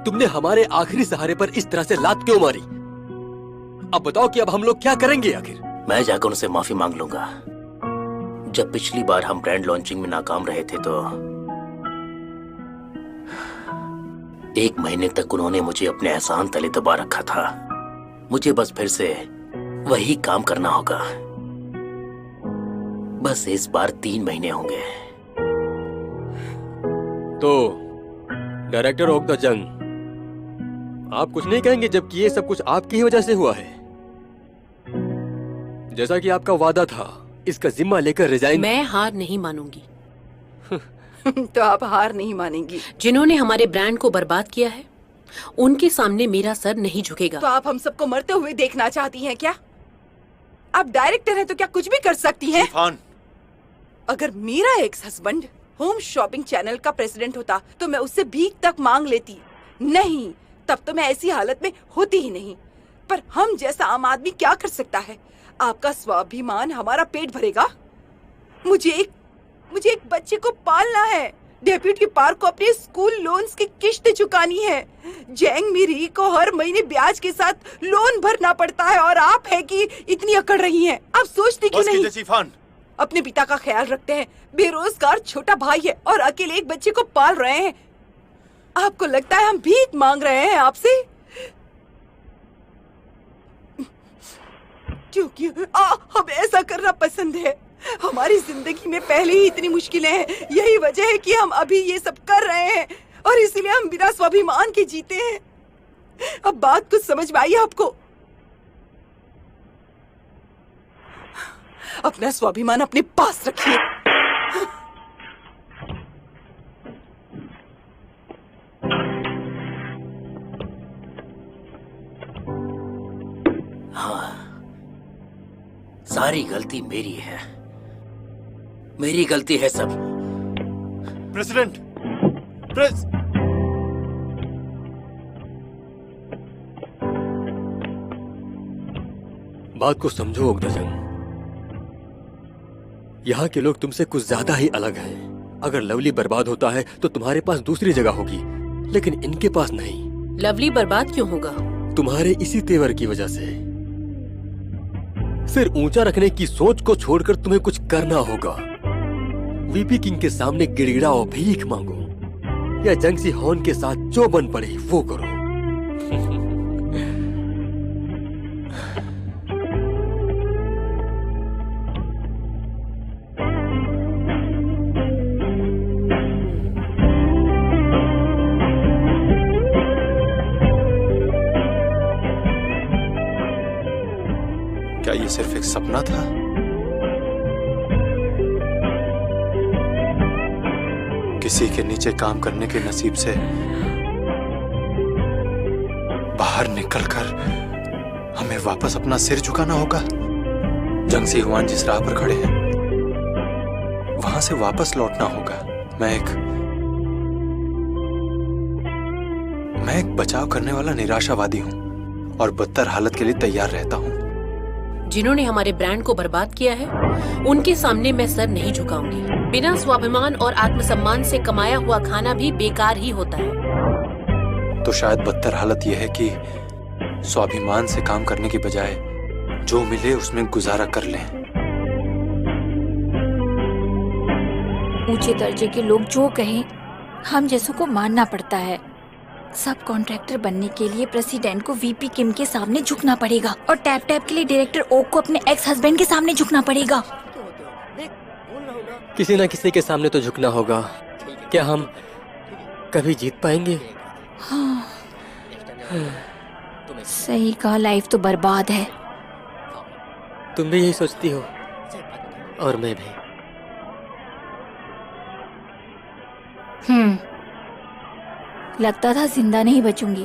तुमने हमारे आखिरी सहारे पर इस तरह से लात क्यों मारी? अब बताओ कि अब हम लोग क्या करेंगे आखिर?
मैं जाकर उनसे माफी मांग लूंगा। जब पिछली बार हम ब्रांड लॉन्चिंग में नाकाम रहे थे तो 1 महीने तक उन्होंने मुझे अपने एहसान तले दबा रखा था। मुझे बस फिर से वही काम करना होगा। बस इस बार 3 महीने होंगे।
तो डायरेक्टर ऑफ द जंग, आप कुछ नहीं कहेंगे जबकि ये सब कुछ आपकी ही वजह से हुआ है? जैसा कि आपका वादा था, इसका जिम्मा लेकर रिजाइन।
मैं हार नहीं मानूंगी।
तो आप हार नहीं मानेंगी?
जिन्होंने हमारे ब्रांड को बर्बाद किया है उनके सामने मेरा सर नहीं झुकेगा।
तो आप हम सबको मरते हुए देखना चाहती हैं क्या? आप डायरेक्टर हैं तो क्या कुछ भी कर सकती हैं? अगर मेरा ex husband home shopping channel का प्रेसिडेंट होता तो मैं उससे भीख तक मांग लेती। नहीं, तब तो मैं ऐसी हालत में होती ही नहीं। पर हम जैसा आम आदमी क्या कर सकता है? आपका स्वाभिमान हमारा पेट भरेगा? मुझे एक बच्चे को पालना है। डेप्यूटी पार्क को अपने स्कूल लोन्स की किश्त चुकानी है। जेंग मिरी को हर महीने ब्याज के साथ लोन भरना पड़ता है और आप है कि इतनी अकड़ रही हैं। आप सोचते क्यों नहीं? अपने पिता का ख्याल रखते हैं, बेरोजगार छोटा भाई है और अकेले एक बच्चे को पाल रहे हैं। आपको लगता है हम भीख मांग रहे हैं आपसे? क्योंकि हमें ऐसा करना पसंद है। हमारी जिंदगी में पहले ही इतनी मुश्किलें हैं, यही वजह है कि हम अभी ये सब कर रहे हैं और इसीलिए हम बिना स्वाभिमान के जीते हैं। अब बात कुछ समझ में आई आपको? अपना स्वाभिमान अपने पास रखिए।
हाँ, सारी गलती मेरी है। मेरी गलती है सब।
प्रेसिडेंट,
बात को समझो ओगदजंग। यहाँ के लोग तुमसे कुछ ज्यादा ही अलग हैं। अगर लवली बर्बाद होता है तो तुम्हारे पास दूसरी जगह होगी, लेकिन इनके पास नहीं।
लवली बर्बाद क्यों होगा?
तुम्हारे इसी तेवर की वजह से। सिर ऊंचा रखने की सोच को छोड़कर तुम्हें कुछ करना होगा। वीपी किंग के सामने गिड़गिड़ाओ, भीख मांगो, या जंगसी हॉर्न के साथ जो बन पड़े वो करो।
क्या ये सिर्फ एक सपना था? किसी के नीचे काम करने के नसीब से बाहर निकलकर हमें वापस अपना सिर झुकाना होगा। जंगसी हुआन जिस राह पर खड़े हैं वहां से वापस लौटना होगा। मैं एक बचाव करने वाला निराशावादी हूं और बदतर हालत के लिए तैयार रहता हूं।
जिन्होंने हमारे ब्रांड को बर्बाद किया है उनके सामने मैं सर नहीं झुकाऊंगी। बिना स्वाभिमान और आत्मसम्मान से कमाया हुआ खाना भी बेकार ही होता है।
तो शायद बदतर हालत यह है कि स्वाभिमान से काम करने की बजाय जो मिले उसमें गुजारा कर लें।
ऊंचे दर्जे के लोग जो कहें हम जैसों को मानना पड़ता है। सब कॉन्ट्रैक्टर बनने के लिए प्रेसिडेंट को वीपी किम के सामने झुकना पड़ेगा और टैप टैप के लिए डायरेक्टर ओक को अपने एक्स हस्बैंड के सामने झुकना पड़ेगा।
किसी ना किसी के सामने तो झुकना होगा। क्या हम कभी जीत पाएंगे?
हाँ। सही कहा, लाइफ तो बर्बाद है।
तुम भी यही सोचती हो और मैं भी।
लगता था जिंदा नहीं बचूंगी।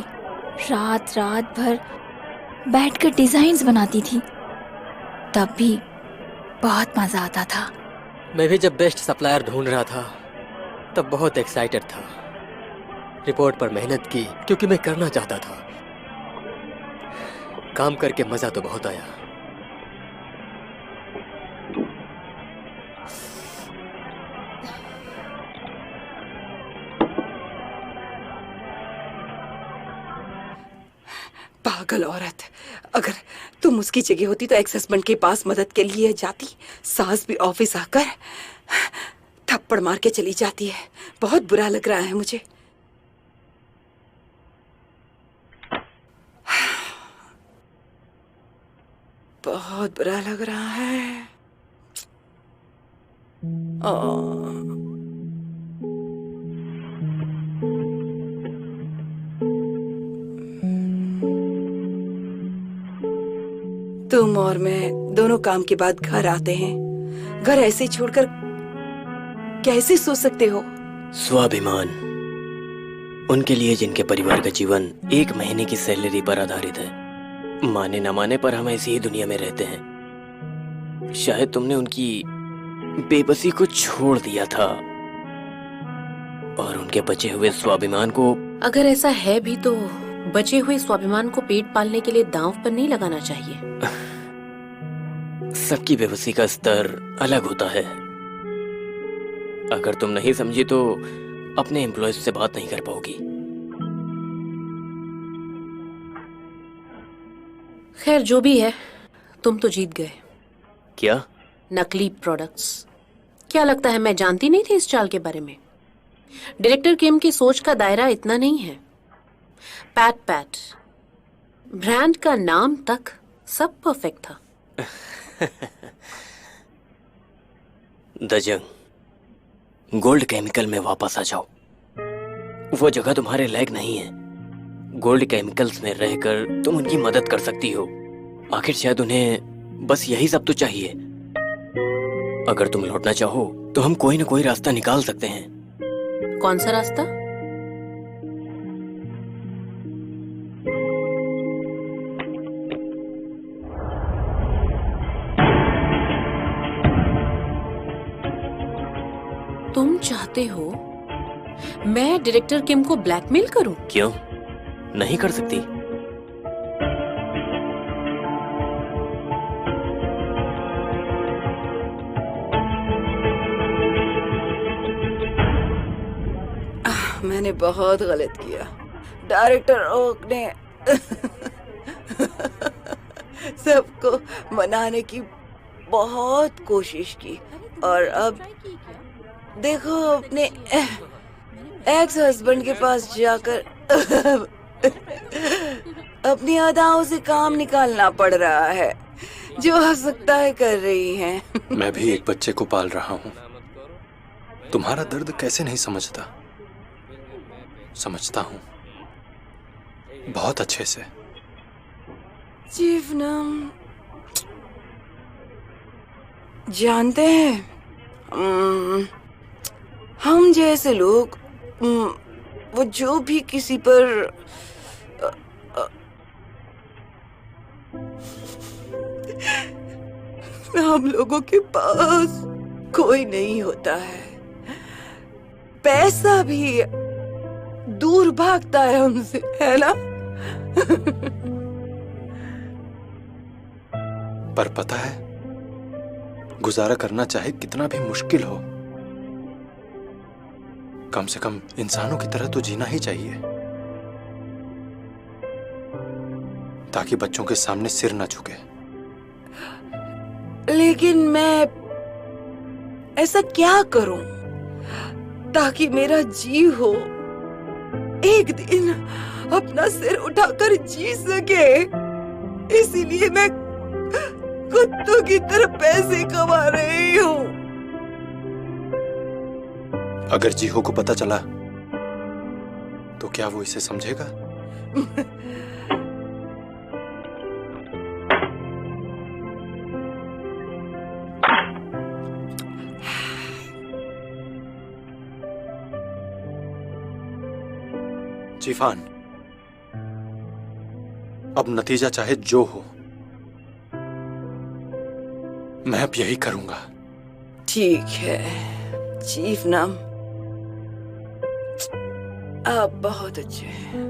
रात रात भर बैठकर डिजाइन्स बनाती थी, तब भी बहुत मजा आता था।
मैं भी जब बेस्ट सप्लायर ढूंढ रहा था तब बहुत एक्साइटेड था। रिपोर्ट पर मेहनत की क्योंकि मैं करना चाहता था। काम करके मजा तो बहुत आया।
पागल औरत, अगर तुम उसकी जगह होती तो एक्स हस्बैंड के पास मदद के लिए जाती। सास भी ऑफिस आकर थप्पड़ मार के चली जाती है। बहुत बुरा लग रहा है मुझे। बहुत बुरा लग रहा है। तुम और मैं दोनों काम के बाद घर आते हैं। घर ऐसे छोड़कर कैसे सो सकते हो?
स्वाभिमान उनके लिए जिनके परिवार का जीवन 1 महीने की सैलरी पर आधारित है। माने न माने पर हम ऐसी ही दुनिया में रहते हैं। शायद तुमने उनकी बेबसी को छोड़ दिया था और उनके बचे हुए स्वाभिमान को।
अगर ऐसा है भी तो बचे हुए स्वाभिमान को पेट पालने के लिए दांव पर नहीं लगाना चाहिए।
सबकी बेबसी का स्तर अलग होता है। अगर तुम नहीं समझी तो अपने एम्प्लॉयज से बात नहीं कर पाओगी।
खैर जो भी है, तुम तो जीत गए।
क्या?
नकली प्रोडक्ट्स। क्या लगता है मैं जानती नहीं थी इस चाल के बारे में? डायरेक्टर किम की सोच का दायरा इतना नहीं है। पैट पैट ब्रांड का नाम तक सब परफेक्ट था।
दजंग, गोल्ड केमिकल में वापस आ जाओ। वो जगह तुम्हारे लायक नहीं है। गोल्ड केमिकल्स में रहकर तुम उनकी मदद कर सकती हो। आखिर शायद उन्हें बस यही सब तो चाहिए। अगर तुम लौटना चाहो तो हम कोई ना कोई रास्ता निकाल सकते हैं।
कौन सा रास्ता? तुम चाहते हो मैं डायरेक्टर किम को ब्लैकमेल करूं?
क्यों नहीं कर सकती?
मैंने बहुत गलत किया। डायरेक्टर ओक ने सबको मनाने की बहुत कोशिश की और अब देखो अपने एक्स हस्बैंड के पास जाकर अपनी अदाओं से काम निकालना पड़ रहा है। जो हो सकता है कर रही हैं।
मैं भी एक बच्चे को पाल रहा हूँ। तुम्हारा दर्द कैसे नहीं समझता? समझता हूँ बहुत अच्छे से।
चीफ नाम जानते हैं, हम जैसे लोग वो जो भी किसी पर हम लोगों के पास कोई नहीं होता है। पैसा भी दूर भागता है हमसे, है ना?
पर पता है, गुजारा करना चाहे कितना भी मुश्किल हो, कम से कम इंसानों की तरह तो जीना ही चाहिए, ताकि बच्चों के सामने सिर न झुके।
लेकिन मैं ऐसा क्या करूं ताकि मेरा जी हो एक दिन अपना सिर उठाकर जी सके? इसीलिए मैं कुत्तों की तरह पैसे कमा रही हूँ।
अगर जीहो को पता चला तो क्या वो इसे समझेगा? जीफान, अब नतीजा चाहे जो हो, मैं अब यही करूंगा।
ठीक है चीफ नाम, आप बहुत अच्छे हैं।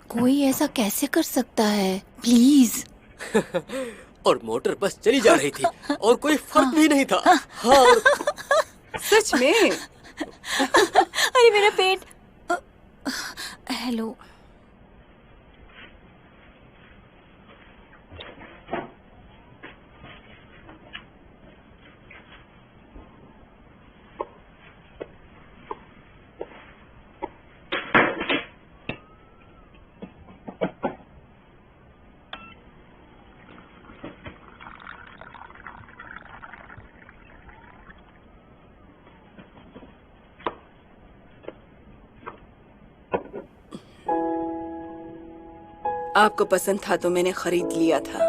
कोई ऐसा कैसे कर सकता है? प्लीज।
और मोटर बस चली जा रही थी और कोई फर्क भी नहीं था। हाँ, और...
सच में?
अरे मेरा पेट। हेलो।
आपको पसंद था तो मैंने खरीद लिया था।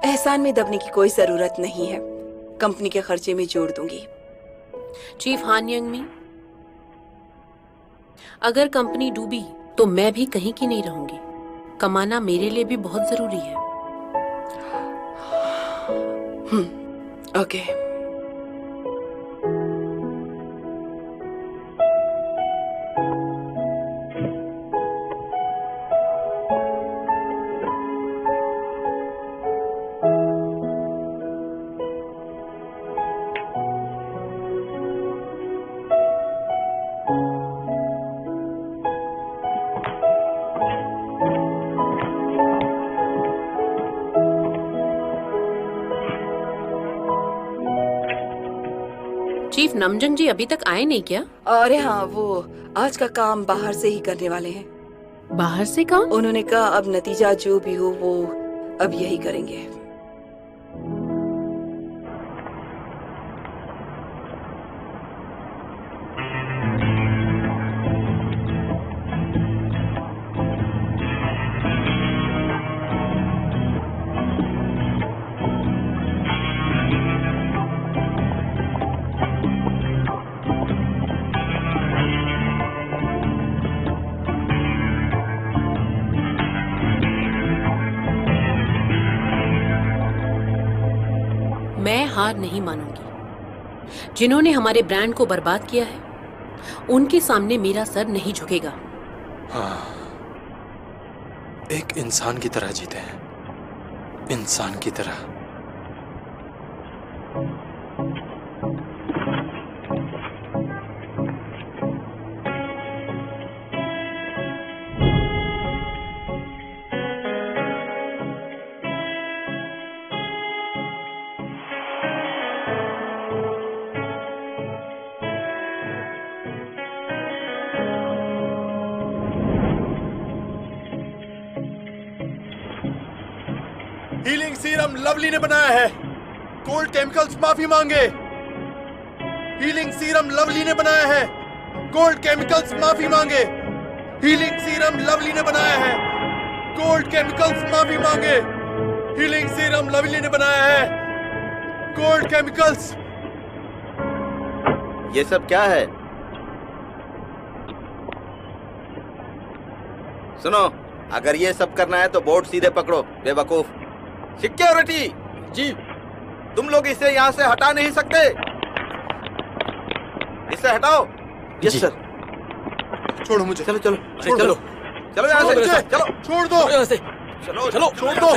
एहसान में दबने की कोई जरूरत नहीं है, कंपनी के खर्चे में जोड़ दूंगी।
चीफ हान यंगमी, अगर कंपनी डूबी तो मैं भी कहीं की नहीं रहूंगी। कमाना मेरे लिए भी बहुत जरूरी है।
ओके।
चीफ नमजंग जी अभी तक आए नहीं क्या?
अरे हाँ, वो आज का काम बाहर से ही करने वाले हैं।
बाहर से काम?
उन्होंने कहा अब नतीजा जो भी हो वो अब यही करेंगे।
मैं हार नहीं मानूंगी। जिन्होंने हमारे ब्रांड को बर्बाद किया है, उनके सामने मेरा सर नहीं झुकेगा।
हाँ, एक इंसान की तरह जीते हैं, इंसान की तरह। हीलिंग सीरम लवली ने बनाया है, कोल्ड केमिकल्स माफी मांगे। हीलिंग सीरम लवली ने बनाया है, कोल्ड केमिकल्स माफी मांगे। हीलिंग सीरम लवली ने बनाया है, कोल्ड केमिकल्स माफी मांगे। हीलिंग सीरम लवली ने बनाया है, कोल्ड केमिकल्स।
ये सब क्या है? सुनो, अगर ये सब करना है तो बोर्ड सीधे पकड़ो, बेवकूफ। सिक्योरिटी
जी।
तुम लोग इसे यहाँ से हटा नहीं सकते, इसे हटाओ।
Yes sir.
छोड़ो मुझे।
चलो चलो
छोड़
चलो
दो।
चलो यहाँ से, चलो
छोड़ दो।
यहाँ से
चलो
चलो।
छोड़ दो।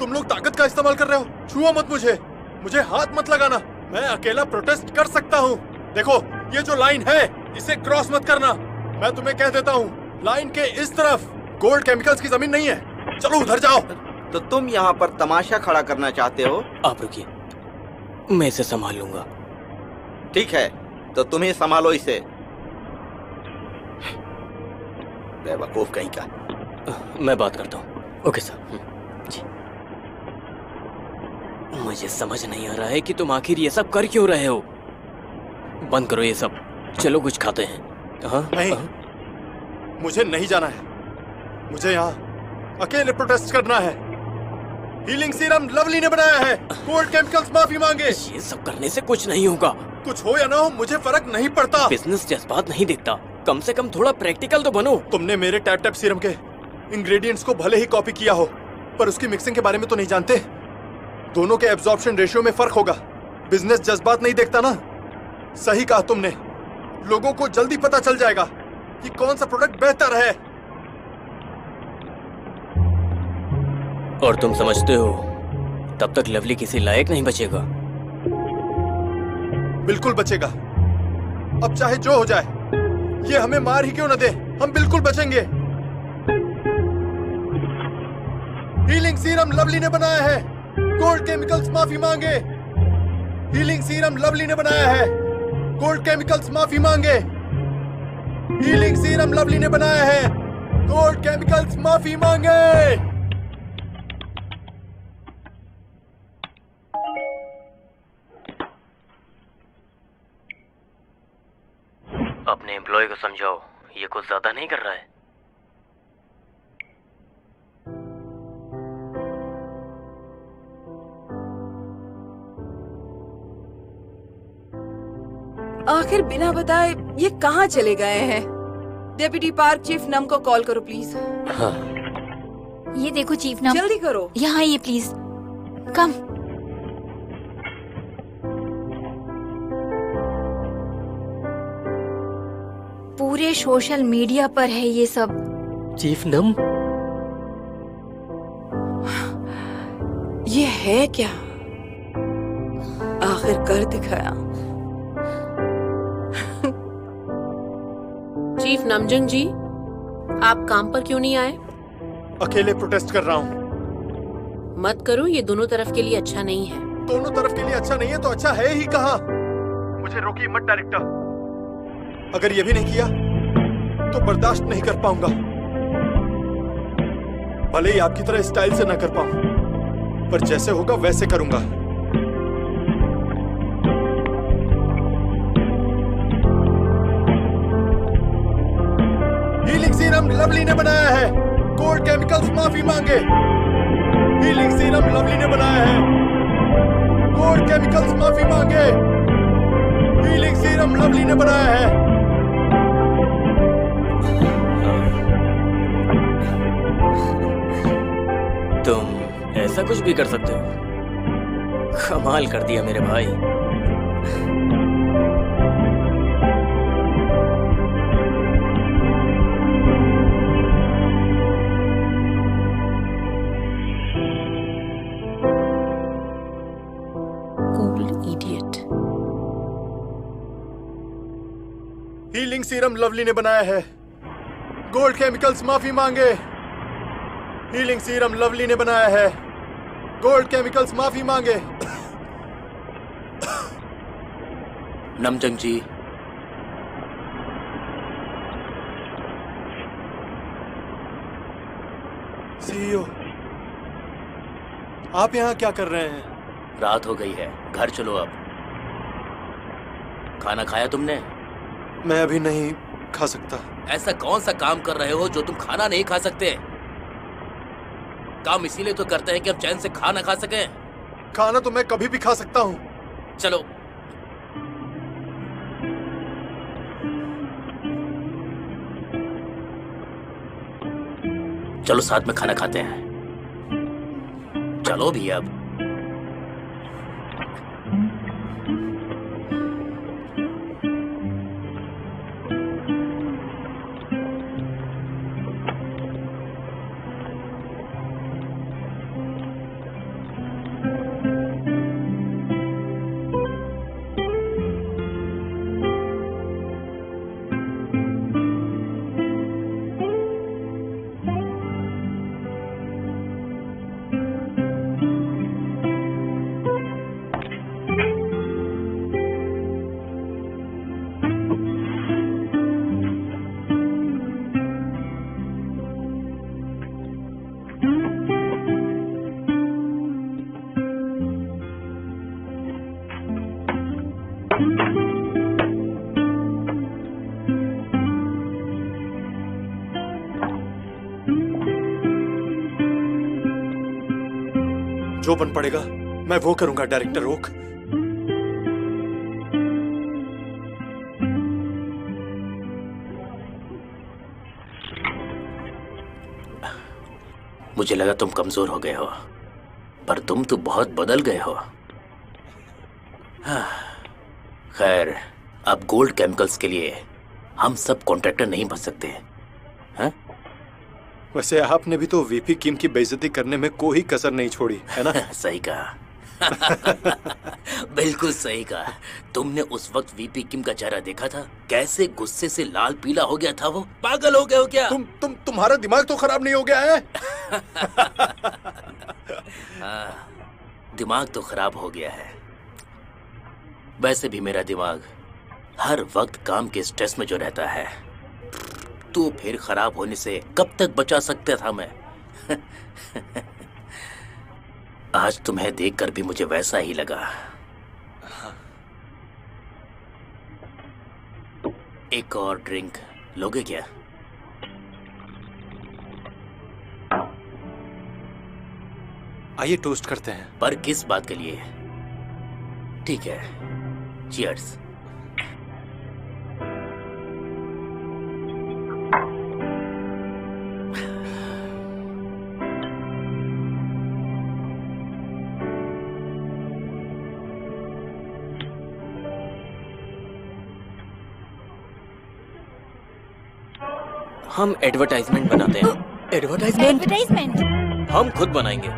तुम लोग ताकत का इस्तेमाल कर रहे हो, छुओ मत मुझे, मुझे हाथ मत लगाना। मैं अकेला प्रोटेस्ट कर सकता हूँ। देखो, ये जो लाइन है इसे क्रॉस मत करना। मैं तुम्हें कह देता हूँ, लाइन के इस तरफ गोल्ड केमिकल्स की जमीन नहीं है। चलो उधर जाओ।
तो तुम यहाँ पर तमाशा खड़ा करना चाहते हो?
आप रुकिए, मैं इसे संभाल लूंगा।
ठीक है, तो तुम ही संभालो इसे, बेवकूफ कहीं का।
मैं बात करता हूँ। Okay sir. जी। मुझे समझ नहीं आ रहा है कि तुम आखिर ये सब कर क्यों रहे हो। बंद करो ये सब, चलो कुछ खाते हैं। हाँ
नहीं, मुझे नहीं जाना है। मुझे यहाँ अकेले प्रोटेस्ट करना है। हीलिंग सीरम लवली ने बनाया है, कोल्ड केमिकल्स माफी मांगे।
ये सब करने से कुछ नहीं होगा।
कुछ हो या ना हो, मुझे फर्क नहीं पड़ता।
बिजनेस जज्बात नहीं दिखता, कम से कम थोड़ा प्रैक्टिकल तो बनो।
तुमने मेरे टैप टैप सीरम के इंग्रेडिएंट्स को भले ही कॉपी किया हो, पर उसकी मिक्सिंग के बारे में तो नहीं जानते। दोनों के एब्जॉर्प्शन रेशियो में फर्क होगा। बिजनेस जज्बात नहीं देखता ना। सही कहा तुमने, लोगों को जल्दी पता चल जाएगा कि कौन सा प्रोडक्ट बेहतर है।
और तुम समझते हो तब तक लवली किसी लायक नहीं बचेगा?
बिल्कुल बचेगा। अब चाहे जो हो जाए, ये हमें मार ही क्यों न दे, हम बिल्कुल बचेंगे। हीलिंग सीरम लवली ने बनाया है, कोल्ड केमिकल्स माफी मांगे। हीलिंग सीरम लवली ने बनाया है, कोल्ड केमिकल्स माफी मांगे। हीलिंग सीरम लवली ने बनाया है, कोल्ड केमिकल्स माफी मांगे।
अपने एम्प्लॉय को समझाओ, ये कुछ ज्यादा नहीं कर रहा है।
आखिर बिना बताए ये कहाँ चले गए हैं? डेप्यूटी पार्क चीफ नम को कॉल करो प्लीज।
हाँ।
ये देखो चीफ नाम,
जल्दी करो।
यहाँ आइए प्लीज, कम। पूरे सोशल मीडिया पर है ये सब।
चीफ नम,
ये है क्या? आखिर कर दिखाया।
चीफ नमजंग जी, आप काम पर क्यों नहीं आए?
अकेले प्रोटेस्ट कर रहा हूँ।
मत करो, ये दोनों तरफ के लिए अच्छा नहीं है।
दोनों तरफ के लिए अच्छा नहीं है तो अच्छा है ही कहाँ? मुझे रोकिए मत डायरेक्टर। अगर ये भी नहीं किया तो बर्दाश्त नहीं कर पाऊंगा। भले ही आपकी तरह स्टाइल से ना कर पाऊं, पर जैसे होगा वैसे करूंगा। हीलिंग सीरम लवली ने बनाया है, कोल्ड केमिकल्स माफी मांगे। हीलिंग सीरम लवली ने बनाया है, कोल्ड केमिकल्स माफी मांगे। हीलिंग सीरम लवली ने बनाया है।
तुम ऐसा कुछ भी कर सकते हो? कमाल कर दिया मेरे भाई।
हीलिंग सीरम लवली ने बनाया है। गोल्ड केमिकल्स माफी मांगे। हीलिंग सीरम लवली ने बनाया है। गोल्ड केमिकल्स माफी मांगे।
नमजंग जी,
सीईओ, आप यहाँ क्या कर रहे हैं?
रात हो गई है, घर चलो अब। खाना खाया तुमने?
मैं अभी नहीं खा सकता।
ऐसा कौन सा काम कर रहे हो जो तुम खाना नहीं खा सकते? काम इसीलिए तो करते हैं कि हम चैन से खाना खा सकें।
खाना तो मैं कभी भी खा सकता हूँ।
चलो। चलो साथ में खाना खाते हैं। चलो भी अब।
जो बन पड़ेगा मैं वो करूंगा डायरेक्टर ओक।
मुझे लगा तुम कमजोर हो गए हो, पर तुम तो बहुत बदल गए हो। खैर, अब गोल्ड केमिकल्स के लिए हम सब कॉन्ट्रैक्टर नहीं बन सकते हैं?
वैसे आपने भी तो वीपी किम की बेइज्जती करने में कोई कसर नहीं छोड़ी, है ना?
सही कहा। बिल्कुल सही कहा। तुमने उस वक्त वीपी किम का चेहरा देखा था? कैसे गुस्से से लाल पीला हो गया था वो। पागल हो गए हो क्या?
तुम्हारा दिमाग तो खराब नहीं हो गया है?
दिमाग तो खराब हो गया है। वैसे भी मेरा दिमाग हर वक्त काम के स्ट्रेस में जो रहता है, तो फिर खराब होने से कब तक बचा सकता था मैं। आज तुम्हें देखकर भी मुझे वैसा ही लगा। एक और ड्रिंक लोगे क्या?
आइए टोस्ट करते हैं।
पर किस बात के लिए? ठीक है, चीयर्स।
हम एडवर्टाइजमेंट बनाते हैं।
एडवर्टाइजमेंट
हम खुद बनाएंगे।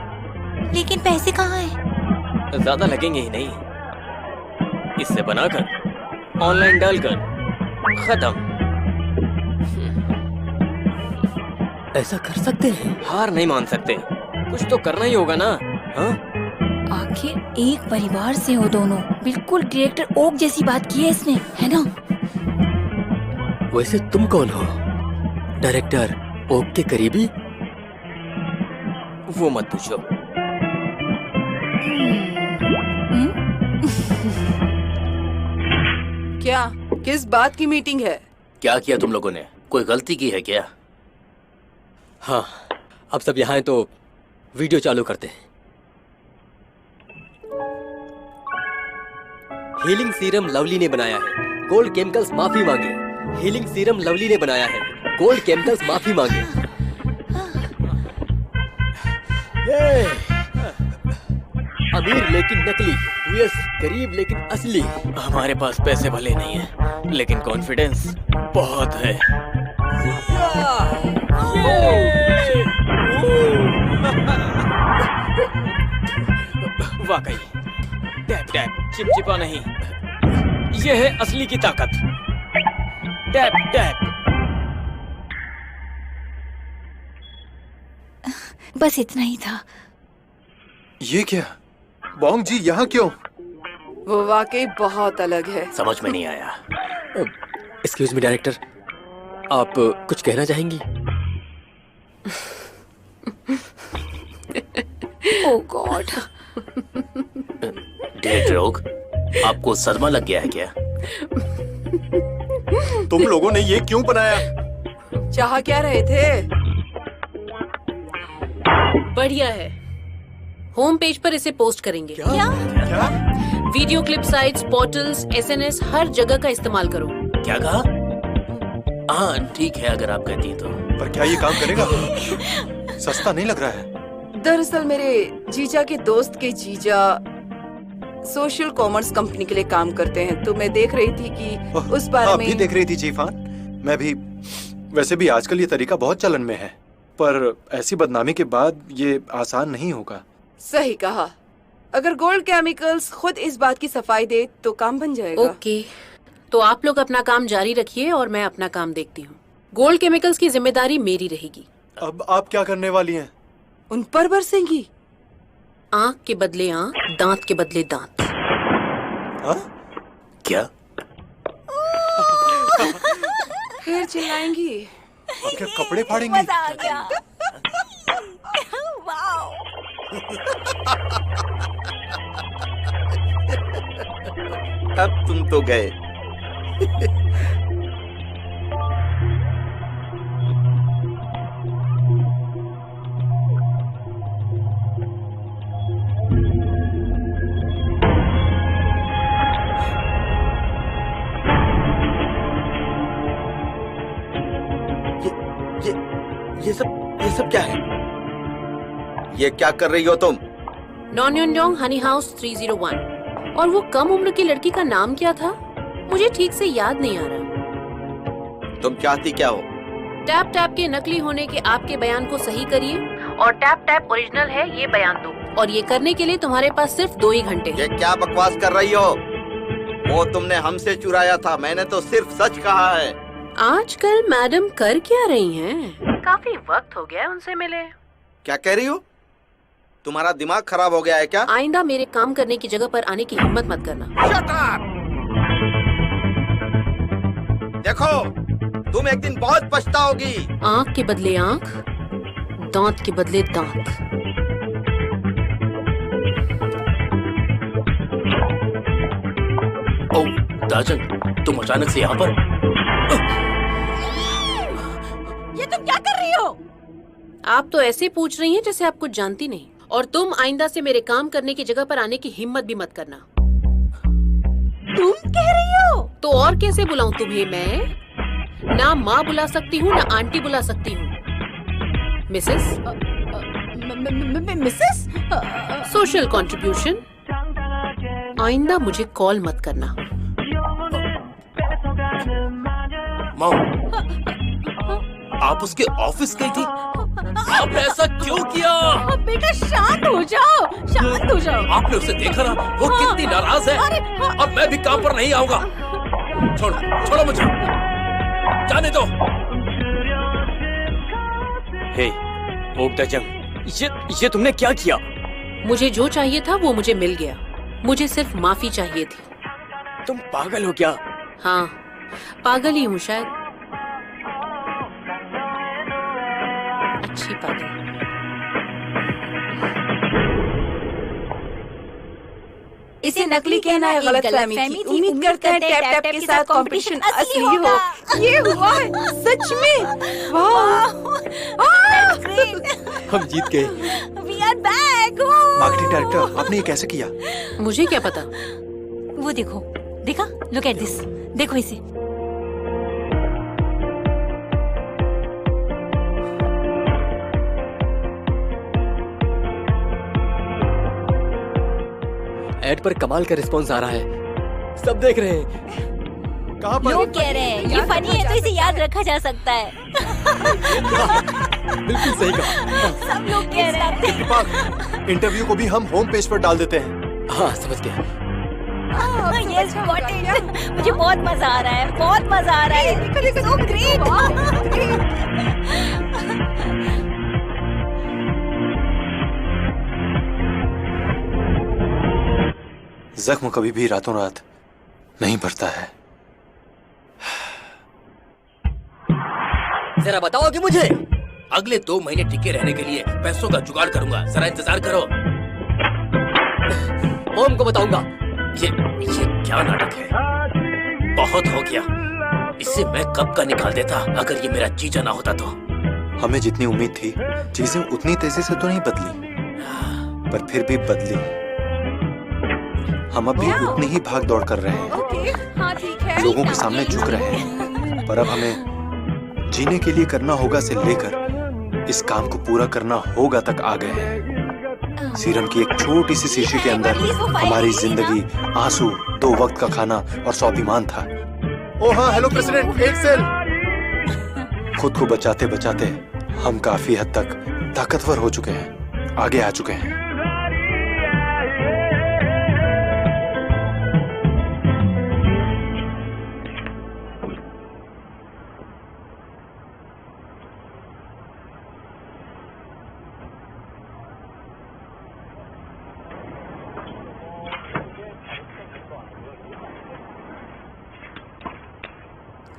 लेकिन पैसे कहाँ हैं?
ज्यादा लगेंगे ही नहीं। इससे बनाकर ऑनलाइन डालकर खत्म।
ऐसा कर सकते हैं?
हार नहीं मान सकते, कुछ तो करना ही होगा ना। हाँ?
आखिर एक परिवार से हो दोनों। बिल्कुल डायरेक्टर ओक जैसी बात की है इसने, है ना?
वैसे तुम कौन हो? डायरेक्टर ओक के करीबी?
वो मत पूछो।
क्या? किस बात की मीटिंग है?
क्या किया तुम लोगों ने? कोई गलती की है क्या?
हाँ, अब सब यहाँ हैं तो वीडियो चालू करते हैं। हीलिंग सीरम लवली ने बनाया है, गोल्ड केमिकल्स माफी मांगे। हीलिंग सीरम लवली ने बनाया है, गोल्ड केमिकल्स माफी मांगे। अमीर लेकिन नकली, यूएस गरीब लेकिन असली।
हमारे पास पैसे भले नहीं है, लेकिन कॉन्फिडेंस बहुत है। वाकई टैप टैप चिपचिपा नहीं, यह है असली की ताकत। Tap tap.
बस इतना ही था।
ये क्या? बॉन्ग जी यहाँ क्यों?
वो वाकई बहुत अलग है।
समझ में नहीं आया।
एक्सक्यूज मी डायरेक्टर, आप कुछ कहना चाहेंगी?
ओह गॉड।
डायरेक्टर ओक, आपको सदमा लग गया है क्या?
तुम लोगों ने ये क्यों बनाया?
चाह क्या रहे थे?
बढ़िया है। होम पेज पर इसे पोस्ट करेंगे।
क्या?
Video clip sites, portals, SNS, हर जगह का इस्तेमाल करो।
क्या कहा? हाँ ठीक है, अगर आप कहती हैं तो।
पर क्या ये काम करेगा? सस्ता नहीं लग रहा है।
दरअसल मेरे जीजा के दोस्त के जीजा सोशल कॉमर्स कंपनी के लिए काम करते हैं, तो मैं देख रही थी कि उस बारे
आप
में।
भी देख रही थी जीफान? मैं भी। वैसे भी आजकल ये तरीका बहुत चलन में है, पर ऐसी बदनामी के बाद ये आसान नहीं होगा।
सही कहा। अगर गोल्ड केमिकल्स खुद इस बात की सफाई दे तो काम बन जाएगा।
ओके, तो आप लोग अपना काम जारी रखिए और मैं अपना काम देखती हूँ। गोल्ड केमिकल्स की जिम्मेदारी मेरी रहेगी।
अब आप क्या करने वाली हैं?
उन पर बरसेंगी।
आँख के बदले आँख, दांत के बदले दांत।
हाँ?
क्या?
फिर चिल्लाएंगी।
अब क्या कपड़े फाड़ेंगी?
मजा आ गया। वाओ।
अब तुम तो गए। ये सब क्या है? ये क्या कर रही हो तुम?
नॉन्योंडोंग हनी हाउस 301। और वो कम उम्र की लड़की का नाम क्या था? मुझे ठीक से याद नहीं आ रहा।
तुम चाहती क्या हो?
टैप टैप के नकली होने के आपके बयान को सही करिए और टैप टैप ओरिजिनल है ये बयान दो। और ये करने के लिए तुम्हारे पास सिर्फ 2 ही घंटे हैं।
ये क्या बकवास कर रही हो? वो तुमने हमसे चुराया था, मैंने तो सिर्फ सच कहा है।
आजकल मैडम कर क्या रही हैं? काफी वक्त हो गया उनसे मिले।
क्या कह रही हो? तुम्हारा दिमाग खराब हो गया है क्या?
आइंदा मेरे काम करने की जगह पर आने की हिम्मत मत करना।
Shut up! देखो, तुम एक दिन बहुत पछताओगी।
आँख के बदले आँख, दांत के बदले दांत।
ओह, दाजन, तुम अचानक से यहाँ पर?
ये तुम क्या कर रही हो?
आप तो ऐसे पूछ रही हैं जैसे आप कुछ जानती नहीं। और तुम आइंदा से मेरे काम करने की जगह पर आने की हिम्मत भी मत करना।
तुम कह रही हो?
तो और कैसे बुलाऊं तुम्हें मैं? ना माँ बुला सकती हूँ ना आंटी बुला सकती हूँ। मिसेस?
मिसेस?
Social contribution. आइंदा मुझे कॉल मत करना।
मॉम, आप उसके ऑफिस गई थी? आपने ऐसा क्यों किया?
बेटा शांत हो जाओ, शांत हो जाओ।
आपने उसे देखा ना, वो कितनी नाराज है। अब मैं भी काम पर नहीं आऊंगा। छोड़ो मुझे, जाने दो।
हे, ओक दजंग, ये तुमने क्या किया?
मुझे जो चाहिए था वो मुझे मिल गया। मुझे सिर्फ माफी चाहिए थी।
तुम पागल हो क्या?
हाँ, पागल ही हूँ शायद। अच्छी पागल।
इसे नकली कहना है गलतफहमी थी। उम्मीद करते हैं टैप टैप के साथ कंपटीशन असली हो। ये हुआ है सच में। वाह!
हम जीत गए।
We are back!
Marketing director, आपने ये कैसे किया?
मुझे क्या पता?
वो देखो, देखा? Look at this. देखो इसे।
ऐड पर कमाल का रिस्पॉन्स आ रहा है, सब देख रहे हैं।
कहाँ पर?
लोग कह रहे हैं ये फनी है तो इसे याद रखा जा सकता है।
बिल्कुल सही कहा।
सब लोग कह रहे हैं।
कृपा, इंटरव्यू को भी हम होम पेज पर डाल देते हैं।
हाँ समझ गया।
Yes, got it. मुझे बहुत मजा आ रहा है, बहुत मजा आ रहा है। So great.
जख्म कभी भी रातों रात नहीं भरता है।
जरा बताओगे मुझे?
अगले 2 महीने टिके रहने के लिए पैसों का जुगाड़ करूंगा, जरा इंतजार करो।
ओम को बताऊंगा।
ये क्या नाटक है? बहुत हो गया। इसे मैं कब का निकाल देता अगर ये मेरा जीजा ना होता तो।
हमें जितनी उम्मीद थी चीजें उतनी तेजी से तो नहीं बदली, पर फिर भी बदली। हम अब भी उतनी ही भाग दौड़ कर रहे हैं,
हाँ ठीक है।
लोगों के सामने झुक रहे हैं, पर अब हमें जीने के लिए करना होगा से लेकर इस काम को पूरा करना होगा तक आ गए हैं। सीरम की एक छोटी सी शीशी के अंदर हमारी जिंदगी, आंसू, 2 वक्त का खाना और स्वाभिमान था। ओ हाँ, हेलो प्रेसिडेंट, एक सेल। खुद को बचाते बचाते हम काफी हद तक ताकतवर हो चुके हैं, आगे आ चुके हैं।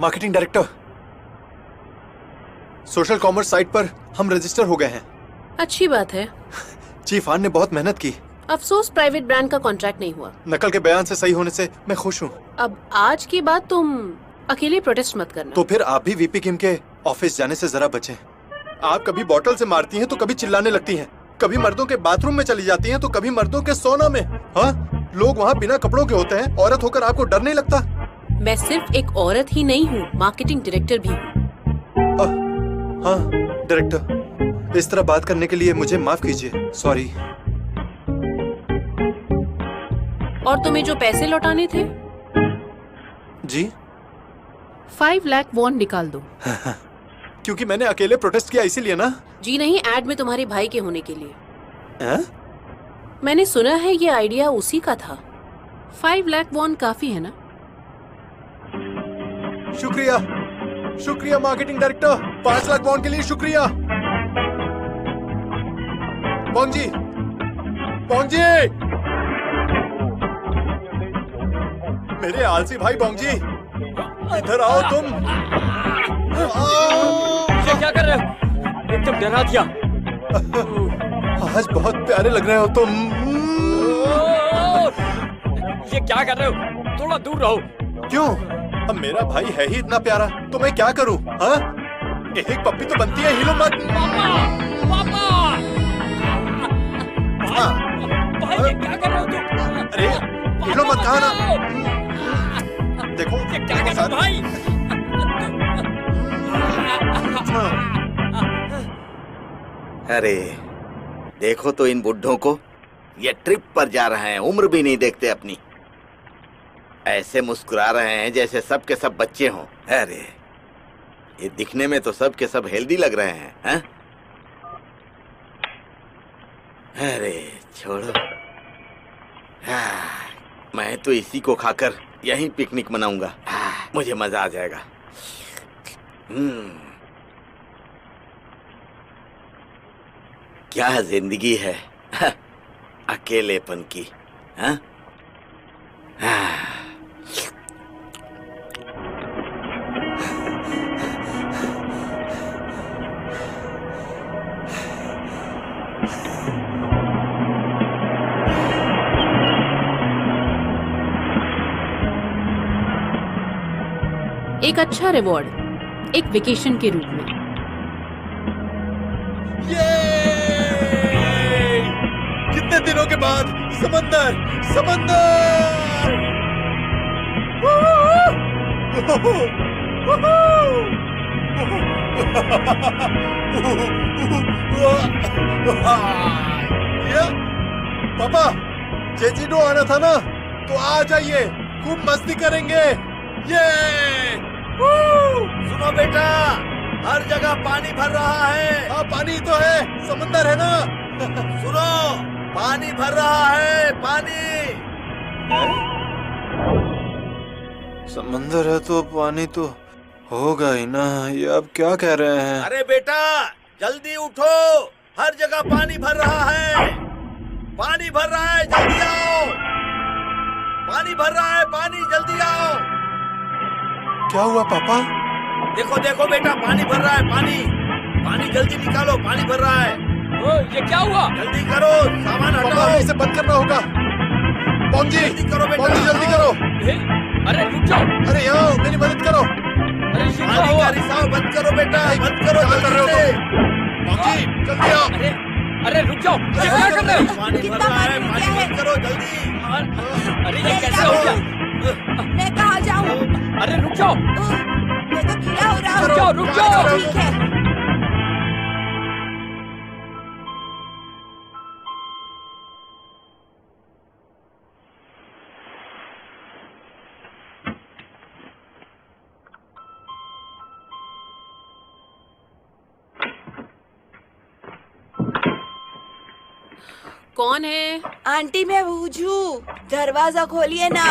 Marketing director, social commerce site पर हम रजिस्टर हो गए हैं।
अच्छी बात है।
चीफ हान ने बहुत मेहनत की।
अफसोस प्राइवेट ब्रांड का कॉन्ट्रैक्ट नहीं हुआ।
नकल के बयान से सही होने से मैं खुश हूँ।
अब आज के बाद तुम अकेले प्रोटेस्ट मत करना।
तो फिर आप भी वीपी किम के ऑफिस जाने से जरा बचें। आप कभी बॉटल से मारती हैं तो कभी चिल्लाने लगती हैं, कभी मर्दों के बाथरूम में चली जाती हैं तो कभी मर्दों के सोना में। हाँ, लोग वहाँ बिना कपड़ों के होते हैं, औरत होकर आपको डर नहीं लगता?
मैं सिर्फ एक औरत ही नहीं हूँ, मार्केटिंग डायरेक्टर भी हूँ।
हाँ डायरेक्टर, इस तरह बात करने के लिए मुझे माफ कीजिए, सॉरी।
और तुम्हें जो पैसे लौटाने थे?
जी
5 लाख वॉन निकाल दो।
क्योंकि मैंने अकेले प्रोटेस्ट किया इसीलिए ना?
जी नहीं, एड में तुम्हारे भाई के होने के लिए। मैंने सुना है ये आइडिया उसी का था। 5 लाख वॉन काफी है ना?
शुक्रिया, शुक्रिया मार्केटिंग डायरेक्टर, 5 लाख वॉन के लिए शुक्रिया। बोंग जी, बोंग जी, मेरे आलसी भाई बोंग जी, इधर आओ तुम।
ये क्या कर रहे हो? एकदम डरा दिया।
आज बहुत प्यारे लग रहे हो तुम।
ये क्या कर रहे हो? थोड़ा दूर रहो।
क्यों? अब मेरा भाई है ही इतना प्यारा तो मैं क्या करूं? हाँ, एक पप्पी तो बनती है, हिलो मत।
पापा, भाई ये क्या कर रहे हो तुम?
अरे हिलो मत, कहा ना। देखो
ये क्या कर रहे हो भाई?
अरे देखो तो इन बुड्ढों को, ये ट्रिप पर जा रहे हैं, उम्र भी नहीं देखते अपनी। ऐसे मुस्कुरा रहे हैं जैसे सब के सब बच्चे हों। अरे ये दिखने में तो सब के सब हेल्दी लग रहे हैं, हैं? अरे छोड़ो, मैं तो इसी को खाकर यहीं पिकनिक मनाऊंगा। मुझे मजा आ जाएगा। क्या जिंदगी है अकेलेपन की, हाँ?
एक अच्छा रिवॉर्ड, एक वेकेशन के रूप में।
कितने दिनों के बाद समंदर, समंदर। पापा, जेजिडो आना था ना, तो आ जाइए, खूब मस्ती करेंगे। ये
सुनो बेटा, हर जगह पानी भर रहा है।
हाँ पानी तो है, समंदर है ना।
सुनो, पानी भर रहा है, पानी।
समंदर है तो पानी तो होगा ही ना। ये अब क्या कह रहे हैं?
अरे बेटा जल्दी उठो, हर जगह पानी भर रहा है, पानी भर रहा है, जल्दी आओ। पानी भर रहा है, पानी, जल्दी आओ।
क्या हुआ पापा?
देखो देखो बेटा, पानी भर रहा है, पानी, पानी जल्दी निकालो, पानी भर रहा है।
ये क्या हुआ?
जल्दी करो, सामान
पापा
हटाओ।
इसे बंद करना होगा। पॉन्जी,
जल्दी करो बेटा,
पॉन्जी जल्दी करो।
अरे रुक जाओ।
अरे आओ, मेरी मदद करो।
अरे ये क्या
पानी
हुआ?
का रिसाव बंद करो बेटा, बंद करो
क्या कर रहे हो
जल्दी से।
पॉन्जी जल्दी आओ।
अरे रुक जाओ, ये क्या कर रहे हो?
पानी भर रहा है, पानी बंद करो जल्दी।
अरे ये कैसे हो गया?
मैं कहाँ जाऊँ?
अरे रुक जाओ,
मैं तो गीला हो रहा हूँ।
रुक जाओ, रुक जाओ।
ठीक है।
कौन है?
आंटी मैं वूजू, दरवाजा खोलिए ना।